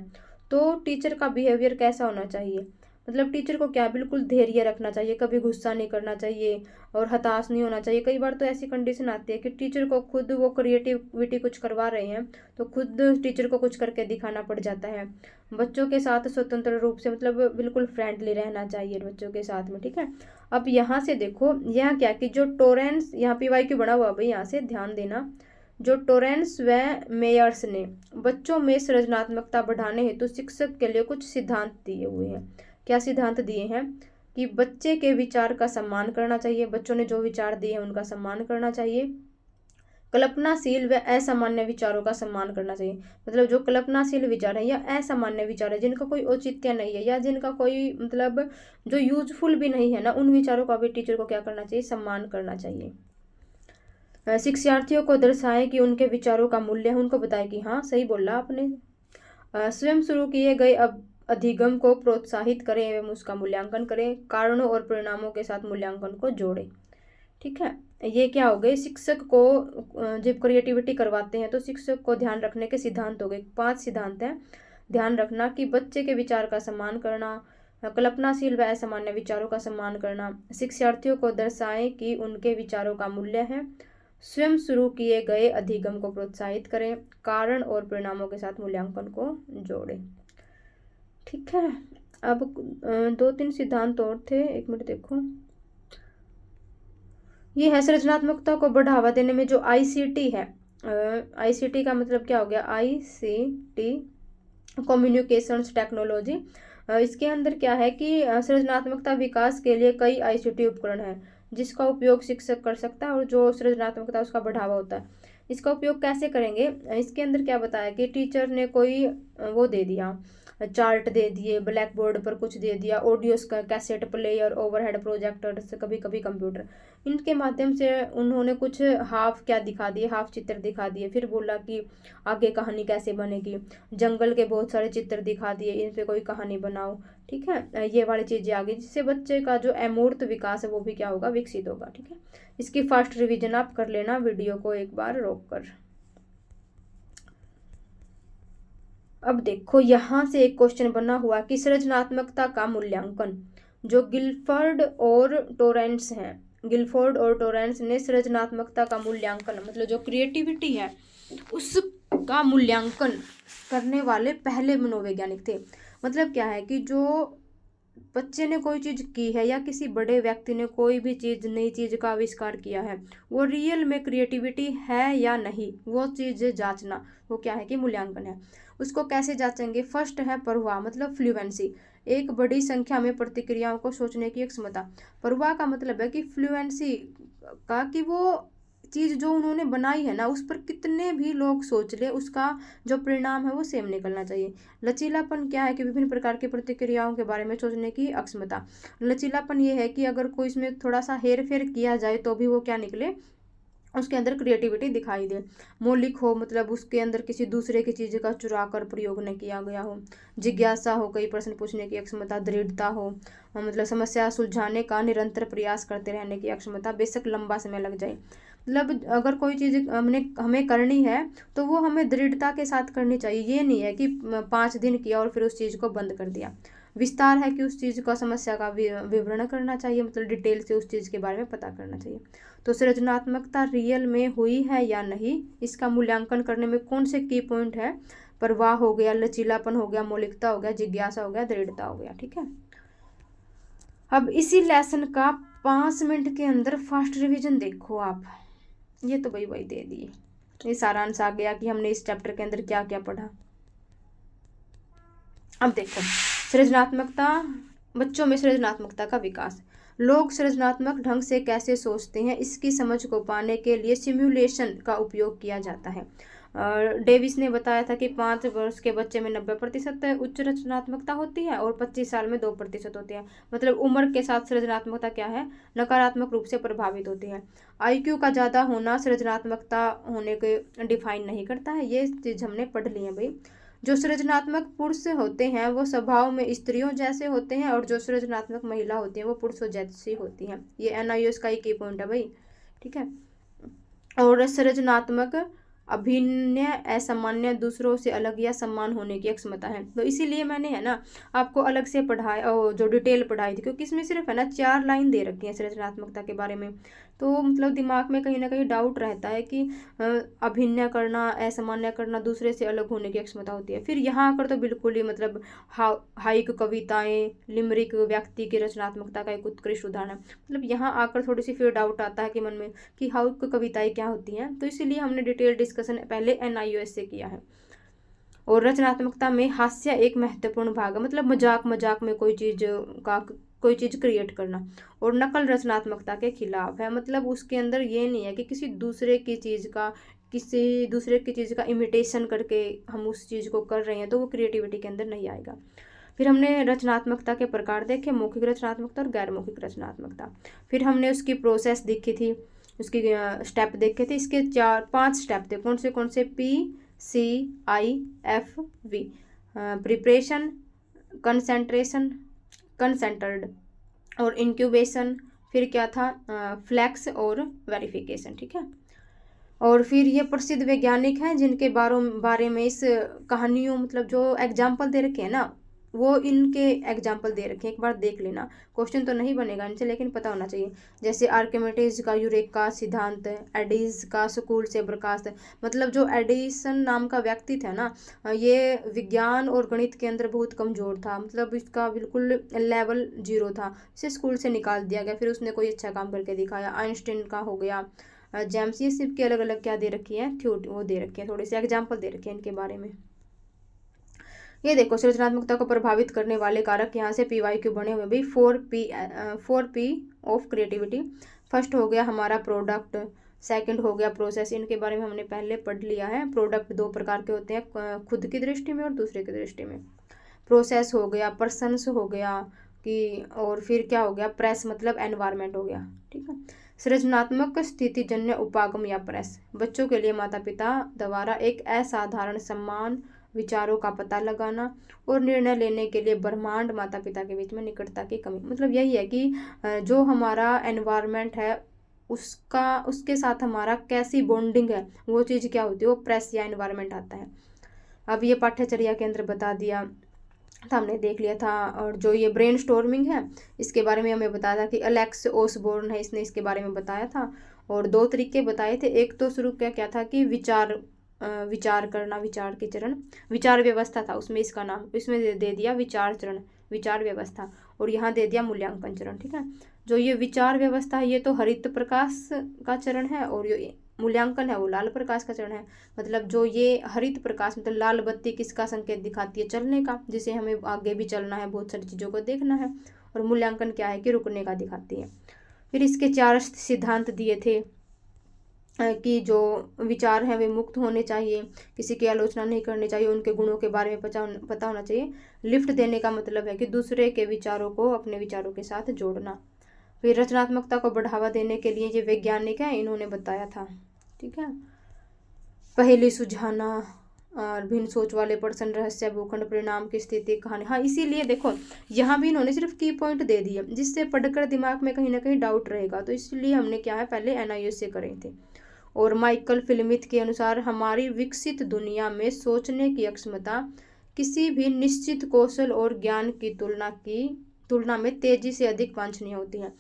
तो टीचर का बिहेवियर कैसा होना चाहिए, मतलब टीचर को क्या बिल्कुल धैर्य रखना चाहिए, कभी गुस्सा नहीं करना चाहिए और हताश नहीं होना चाहिए। कई बार तो ऐसी कंडीशन आती है कि टीचर को खुद वो क्रिएटिविटी कुछ करवा रहे हैं तो खुद टीचर को कुछ करके दिखाना पड़ जाता है। बच्चों के साथ स्वतंत्र रूप से मतलब बिल्कुल फ्रेंडली रहना चाहिए बच्चों के साथ में। ठीक है। अब यहाँ से देखो यह क्या कि जो टोरेंस, यहाँ PYQ बना हुआ भाई, यहाँ से ध्यान देना। जो टोरेंस व मेयर्स ने बच्चों में सृजनात्मकता बढ़ाने हेतु शिक्षक के लिए कुछ सिद्धांत दिए हुए हैं। क्या सिद्धांत दिए हैं कि बच्चे के विचार का सम्मान करना चाहिए, बच्चों ने जो विचार दिए हैं उनका सम्मान करना चाहिए। कल्पनाशील व असामान्य विचारों का सम्मान करना चाहिए, मतलब जो कल्पनाशील विचार है या असामान्य विचार है जिनका कोई औचित्य नहीं है या जिनका कोई मतलब जो यूजफुल भी नहीं है ना, उन विचारों का भी टीचर को क्या करना चाहिए, सम्मान करना चाहिए। शिक्षार्थियों को दर्शाएं कि उनके विचारों का मूल्य है, उनको बताएं कि हाँ सही बोला आपने। स्वयं शुरू किए गए अधिगम को प्रोत्साहित करें एवं उसका मूल्यांकन करें। कारणों और परिणामों के साथ मूल्यांकन को जोड़ें। ठीक है। ये क्या हो गए, शिक्षक को जब क्रिएटिविटी करवाते हैं तो शिक्षक को ध्यान रखने के सिद्धांत हो गए। 5 सिद्धांत हैं। ध्यान रखना कि बच्चे के विचार का सम्मान करना, कल्पनाशील व असामान्य विचारों का सम्मान करना, शिक्षार्थियों को दर्शाएं कि उनके विचारों का मूल्य है, स्वयं शुरू किए गए अधिगम को प्रोत्साहित करें, कारण और परिणामों के साथ मूल्यांकन को जोड़ें। ठीक है। अब 2-3 सिद्धांत और थे, एक मिनट देखो। ये है सृजनात्मकता को बढ़ावा देने में जो ICT है, ICT का मतलब क्या हो गया, ICT कम्युनिकेशंस टेक्नोलॉजी। इसके अंदर क्या है कि सृजनात्मकता विकास के लिए कई ICT उपकरण हैं जिसका उपयोग शिक्षक कर सकता है और जो सृजनात्मकता उसका बढ़ावा होता है। इसका उपयोग कैसे करेंगे, इसके अंदर क्या बताया कि टीचर ने कोई वो दे दिया, चार्ट दे दिए, ब्लैक बोर्ड पर कुछ दे दिया, audio cassette player, overhead projector, कभी कभी कंप्यूटर, इनके माध्यम से उन्होंने कुछ हाफ क्या दिखा दिए, हाफ चित्र दिखा दिए। फिर बोला कि आगे कहानी कैसे बनेगी, जंगल के बहुत सारे चित्र दिखा दिए, इन पे कोई कहानी बनाओ। ठीक है। ये वाली चीज़ें आ गई जिससे बच्चे का जो अमूर्त विकास है वो भी क्या होगा, विकसित होगा। ठीक है। इसकी फास्ट रिवीजन आप कर लेना वीडियो को एक बार रोक कर। अब देखो यहाँ से एक क्वेश्चन बना हुआ कि सृजनात्मकता का मूल्यांकन, जो गिलफोर्ड और टोरेंस हैं, गिलफोर्ड और टोरेंस ने सृजनात्मकता का मूल्यांकन मतलब जो क्रिएटिविटी है उसका मूल्यांकन करने वाले पहले मनोवैज्ञानिक थे। मतलब क्या है कि जो बच्चे ने कोई चीज़ की है या किसी बड़े व्यक्ति ने कोई भी चीज़, नई चीज़ का आविष्कार किया है, वो रियल में क्रिएटिविटी है या नहीं, वो चीज़ जांचना, वो क्या है कि मूल्यांकन है। उसको कैसे जांचेंगे, फर्स्ट है प्रवाह मतलब फ्लुएंसी, एक बड़ी संख्या में प्रतिक्रियाओं को सोचने की एक क्षमता। प्रवाह का मतलब है कि फ्लुएंसी का, कि वो चीज़ जो उन्होंने बनाई है ना उस पर कितने भी लोग सोच ले, उसका जो परिणाम है वो सेम निकलना चाहिए। लचीलापन क्या है कि विभिन्न प्रकार की प्रतिक्रियाओं के बारे में सोचने की अक्षमता। लचीलापन ये है कि अगर कोई इसमें थोड़ा सा हेर फेर किया जाए तो भी वो क्या निकले, उसके अंदर क्रिएटिविटी दिखाई दे। मौलिक हो मतलब उसके अंदर किसी दूसरे की चीज़ का चुरा कर प्रयोग न किया गया हो। जिज्ञासा हो, कई प्रश्न पूछने की क्षमता। दृढ़ता हो मतलब समस्या सुलझाने का निरंतर प्रयास करते रहने की क्षमता, बेशक लंबा समय लग जाए। मतलब अगर कोई चीज़ हमें करनी है तो वो हमें दृढ़ता के साथ करनी चाहिए। ये नहीं है कि 5 दिन किया और फिर उस चीज़ को बंद कर दिया। विस्तार है कि उस चीज़ का, समस्या का विवरण करना चाहिए, मतलब डिटेल से उस चीज़ के बारे में पता करना चाहिए। तो सृजनात्मकता रियल में हुई है या नहीं, इसका मूल्यांकन करने में कौन से की पॉइंट है? प्रवाह हो गया, लचीलापन हो गया, मौलिकता हो गया, जिज्ञासा हो गया, दृढ़ता हो गया। ठीक है, अब इसी लेसन का 5 मिनट के अंदर फास्ट रिवीजन देखो आप। ये तो वही दे दिए, ये सारांश आ गया कि हमने इस चैप्टर के अंदर क्या क्या पढ़ा। अब देखो सृजनात्मकता, बच्चों में सृजनात्मकता का विकास। लोग सृजनात्मक ढंग से कैसे सोचते हैं, इसकी समझ को पाने के लिए सिमुलेशन का उपयोग किया जाता है। डेविस ने बताया था कि 5 वर्ष के बच्चे में 90% उच्च रचनात्मकता होती है और 25 साल में 2% होती है। मतलब उम्र के साथ सृजनात्मकता क्या है, नकारात्मक रूप से प्रभावित होती है। IQ का ज़्यादा होना सृजनात्मकता होने के डिफाइन नहीं करता है, ये चीज़ हमने पढ़ ली है भाई। जो सृजनात्मक पुरुष होते हैं वो स्वभाव में स्त्रियों जैसे होते हैं और जो सृजनात्मक महिला होती हैं वो पुरुषों जैसी होती हैं। ये NIOS का ही की पॉइंट है भाई। ठीक है, और सृजनात्मक अभिनय असामान्य, दूसरों से अलग या समान होने की क्षमता है। तो इसीलिए मैंने है ना आपको अलग से पढ़ाया, जो डिटेल पढ़ाई थी, क्योंकि इसमें सिर्फ है ना 4 लाइन दे रखी है सृजनात्मकता के बारे में। तो मतलब दिमाग में कहीं ना कहीं डाउट रहता है कि अभिनय करना, असामान्य करना, दूसरे से अलग होने की क्षमता होती है। फिर यहाँ आकर तो बिल्कुल ही मतलब हाइक, कविताएं, लिमरिक व्यक्ति की रचनात्मकता का एक उत्कृष्ट उदाहरण है। मतलब यहाँ आकर थोड़ी सी फिर डाउट आता है कि मन में कि हाइक कविताएं क्या होती हैं। तो इसीलिए हमने डिटेल डिस्कशन पहले NIOS से किया है। और रचनात्मकता में हास्य एक महत्वपूर्ण भाग है, मतलब मजाक मजाक में कोई चीज़ क्रिएट करना। और नकल रचनात्मकता के खिलाफ है, मतलब उसके अंदर ये नहीं है कि किसी दूसरे की चीज़ का इमिटेशन करके हम उस चीज़ को कर रहे हैं, तो वो क्रिएटिविटी के अंदर नहीं आएगा। फिर हमने रचनात्मकता के प्रकार देखे, मौखिक रचनात्मकता और गैर मौखिक रचनात्मकता। फिर हमने उसकी प्रोसेस देखी थी, उसकी स्टेप देखे थे। इसके 4-5 स्टेप थे, कौन से? PCIFV, प्रिपरेशन, कंसेंट्रेशन, कंसेंटर्ड और इंक्यूबेशन। फिर क्या था? फ्लैक्स और वेरिफिकेशन। ठीक है, और फिर ये प्रसिद्ध वैज्ञानिक हैं जिनके बारे में इस कहानियों, मतलब जो एग्जाम्पल दे रखे हैं ना, वो इनके एग्जाम्पल दे रखे हैं। एक बार देख लेना, क्वेश्चन तो नहीं बनेगा इनसे, लेकिन पता होना चाहिए। जैसे आर्किमिडीज का यूरेका सिद्धांत, एडिस का स्कूल से प्रकाश। मतलब जो एडिसन नाम का व्यक्ति था ना, ये विज्ञान और गणित के अंदर बहुत कमज़ोर था, मतलब इसका बिल्कुल लेवल 0 था। इसे स्कूल से निकाल दिया गया, फिर उसने कोई अच्छा काम करके दिखाया। आइंस्टीन का हो गया, जेम्स। ये सिर्फ के अलग अलग क्या दे रखी है, वो दे रखी है, थोड़े से एग्जाम्पल दे रखे हैं इनके बारे में। ये देखो सृजनात्मकता को प्रभावित करने वाले कारक यहाँ से PYQ बने हुए भाई। 4P of creativity. फर्स्ट हो गया हमारा प्रोडक्ट, सेकंड हो गया प्रोसेस। इनके बारे में हमने पहले पढ़ लिया है। प्रोडक्ट 2 प्रकार के होते हैं, खुद की दृष्टि में और दूसरे की दृष्टि में। प्रोसेस हो गया, पर्सन्स हो गया कि, और फिर क्या हो गया? प्रेस, मतलब एनवायरनमेंट हो गया। ठीक है, सृजनात्मक स्थितिजन्य उपागम या प्रेस। बच्चों के लिए माता पिता द्वारा एक असाधारण सम्मान, विचारों का पता लगाना और निर्णय लेने के लिए ब्रह्मांड, माता पिता के बीच में निकटता की कमी। मतलब यही है कि जो हमारा एनवायरनमेंट है उसके साथ हमारा कैसी बॉन्डिंग है, वो चीज़ क्या होती है? वो प्रेस या एनवायरनमेंट आता है। अब ये पाठ्यचर्या के अंदर बता दिया था, हमने देख लिया था। और जो ये ब्रेन स्टॉर्मिंग है, इसके बारे में हमें बताया था कि एलेक्स ओसबोर्न है, इसने इसके बारे में बताया था। और 2 तरीके बताए थे। एक तो शुरू क्या था कि विचार करना, विचार के चरण, विचार व्यवस्था था उसमें, इसका नाम इसमें दे दिया विचार चरण, विचार व्यवस्था। और यहाँ दे दिया मूल्यांकन चरण। ठीक है, जो ये विचार व्यवस्था है ये तो हरित प्रकाश का चरण है, और ये मूल्यांकन है वो लाल प्रकाश का चरण है। मतलब जो ये हरित प्रकाश, मतलब लाल बत्ती किसका संकेत दिखाती है? चलने का, जिसे हमें आगे भी चलना है, बहुत सारी चीज़ों को देखना है। और मूल्यांकन क्या है? कि रुकने का दिखाती है। फिर इसके 4 सिद्धांत दिए थे कि जो विचार हैं वे मुक्त होने चाहिए, किसी की आलोचना नहीं करनी चाहिए, उनके गुणों के बारे में पता होना चाहिए। लिफ्ट देने का मतलब है कि दूसरे के विचारों को अपने विचारों के साथ जोड़ना। फिर रचनात्मकता को बढ़ावा देने के लिए ये वैज्ञानिक हैं, इन्होंने बताया था। ठीक है, पहेली सुलझाना और भिन्न सोच वाले पर्सन, रहस्य, भूखंड, परिणाम की स्थिति, कहानी। हाँ, इसीलिए देखो यहाँ भी इन्होंने सिर्फ की पॉइंट दे दिए, जिससे पढ़कर दिमाग में कहीं ना कहीं डाउट रहेगा। तो इसलिए हमने क्या है, पहले NIOS से करे थे। और माइकल फिल्मिथ के अनुसार हमारी विकसित दुनिया में सोचने की क्षमता किसी भी निश्चित कौशल और ज्ञान की तुलना में तेजी से अधिक वांछनीय होती है।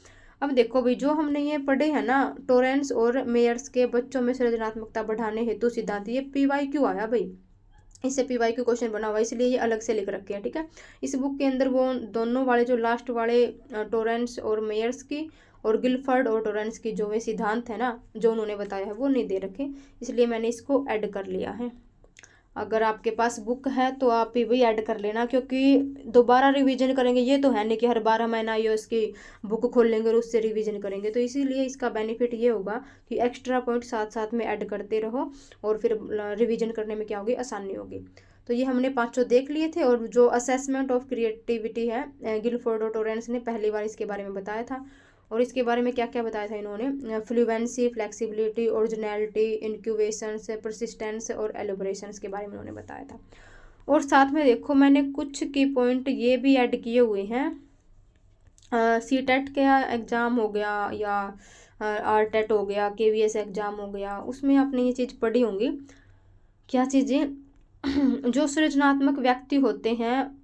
अब देखो भाई, जो हमने ये पढ़े हैं ना, टोरेंस और मेयर्स के बच्चों में सृजनात्मकता बढ़ाने हेतु सिद्धांत, ये PYQ आया भाई, इससे PYQ क्वेश्चन बना हुआ, इसलिए ये अलग से लिख रखे हैं, ठीक है। इस बुक के अंदर वो दोनों वाले जो लास्ट वाले टोरेंस और मेयर्स की और गिलफर्ड और टोरेंस की जो वे सिद्धांत है ना, जो उन्होंने बताया है, वो नहीं दे रखे, इसलिए मैंने इसको ऐड कर लिया है। अगर आपके पास बुक है तो आप भी वही ऐड कर लेना, क्योंकि दोबारा रिवीजन करेंगे ये तो है नहीं कि हर 12 महीना ये उसकी बुक खोल लेंगे और उससे रिवीजन करेंगे। तो इसीलिए इसका बेनिफिट ये होगा कि एक्स्ट्रा पॉइंट साथ साथ में ऐड करते रहो और फिर रिवीजन करने में क्या होगी, आसानी होगी। तो ये हमने 5 देख लिए थे। और जो असेसमेंट ऑफ क्रिएटिविटी है, गिलफोर्ड और टोरेंस ने पहली बार इसके बारे में बताया था। और इसके बारे में क्या क्या बताया था इन्होंने, फ्लुएंसी, फ्लेक्सिबिलिटी, ओरिजिनलिटी, इंक्यूबेशंस, परसिस्टेंस और एलोबरेशंस के बारे में उन्होंने बताया था। और साथ में देखो मैंने कुछ की पॉइंट ये भी ऐड किए हुए हैं, CTET का एग्ज़ाम हो गया या RTET हो गया, KVS एग्ज़ाम हो गया, उसमें आपने ये चीज़ पढ़ी होंगी। क्या चीज़ें जो सृजनात्मक व्यक्ति होते हैं,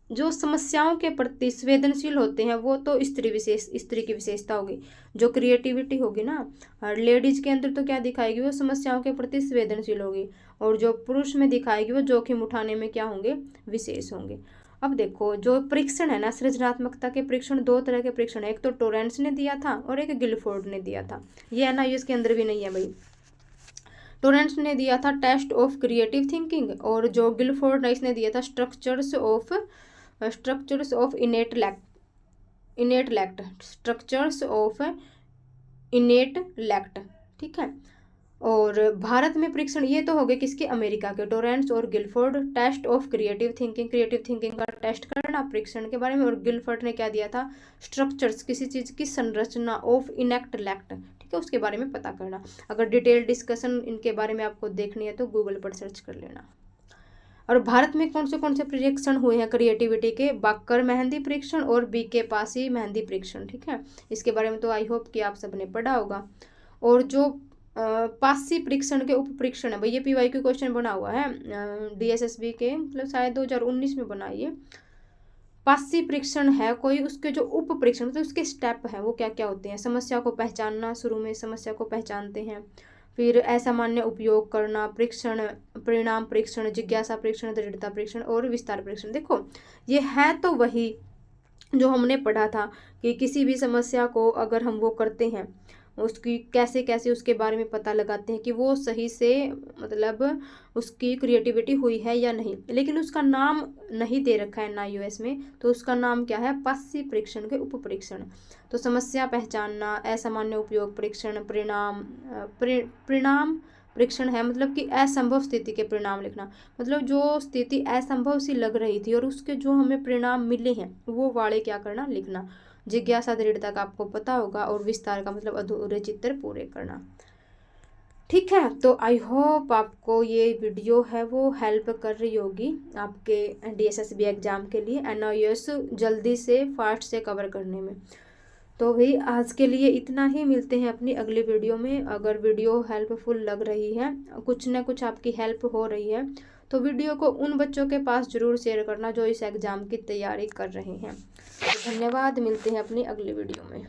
जो समस्याओं के प्रति संवेदनशील होते हैं, वो तो स्त्री की विशेषता होगी। जो क्रिएटिविटी होगी ना लेडीज के अंदर, तो क्या दिखाएगी, वो समस्याओं के प्रति संवेदनशील होगी। और जो पुरुष में दिखाएगी, वो जोखिम उठाने में क्या होंगे, विशेष होंगे। अब देखो जो परीक्षण है ना, सृजनात्मकता के परीक्षण 2 तरह के परीक्षण है, एक तो टोरेंस ने दिया था और एक गिलफोर्ड ने दिया था। ये है ना, ये इसके अंदर भी नहीं है भाई। टोरेंस ने दिया था टेस्ट ऑफ क्रिएटिव थिंकिंग, और जो गिलफोर्ड ने इसने दिया था स्ट्रक्चर्स ऑफ इनेट लैक्ट, ठीक है। और भारत में परीक्षण ये तो हो गए किसके, अमेरिका के, टोरेंस और Guilford. Test of creative thinking का टेस्ट करना परीक्षण के बारे में। और गिलफोर्ड ने क्या दिया था, स्ट्रक्चर्स, किसी चीज़ की संरचना, ऑफ इनेक्ट लैक्ट, ठीक है, उसके बारे में पता करना। अगर डिटेल डिस्कशन इनके बारे में आपको देखनी है तो गूगल पर सर्च कर लेना। और भारत में कौन से परीक्षण हुए हैं क्रिएटिविटी के, बाकर मेहंदी परीक्षण और BK पासी मेहंदी परीक्षण, ठीक है। इसके बारे में तो आई होप कि आप सबने पढ़ा होगा। और जो पासी परीक्षण के उप परीक्षण है भाई, ये PYQ क्वेश्चन बना हुआ है DSSB के, मतलब शायद 2019 में बना। ये पासी परीक्षण है कोई, उसके जो उप परीक्षण, तो उसके स्टेप हैं वो क्या क्या होते हैं, समस्या को पहचानना, शुरू में समस्या को पहचानते हैं, फिर असामान्य उपयोग करना, परीक्षण, परिणाम परीक्षण, जिज्ञासा परीक्षण, दृढ़ता परीक्षण और विस्तार परीक्षण। देखो ये है तो वही जो हमने पढ़ा था कि किसी भी समस्या को अगर हम वो करते हैं, उसकी कैसे कैसे उसके बारे में पता लगाते हैं कि वो सही से, मतलब उसकी क्रिएटिविटी हुई है या नहीं। लेकिन उसका नाम नहीं दे रखा है ना US में, तो उसका नाम क्या है, पासी परीक्षण के उप परीक्षण। तो समस्या पहचानना, असामान्य उपयोग परीक्षण, परिणाम परीक्षण है, मतलब कि असंभव स्थिति के परिणाम लिखना, मतलब जो स्थिति असंभव सी लग रही थी और उसके जो हमें परिणाम मिले हैं वो वाले क्या करना, लिखना। जिज्ञासा, दृढ़ता का आपको पता होगा। और विस्तार का मतलब अधूरे चित्र पूरे करना, ठीक है। तो आई होप आपको ये वीडियो है वो हेल्प कर रही होगी आपके DSSB एग्जाम के लिए, NIOS जल्दी से फास्ट से कवर करने में। तो भाई आज के लिए इतना ही, मिलते हैं अपनी अगली वीडियो में। अगर वीडियो हेल्पफुल लग रही है, कुछ ना कुछ आपकी हेल्प हो रही है, तो वीडियो को उन बच्चों के पास ज़रूर शेयर करना जो इस एग्ज़ाम की तैयारी कर रहे हैं। धन्यवाद, मिलते हैं अपनी अगली वीडियो में।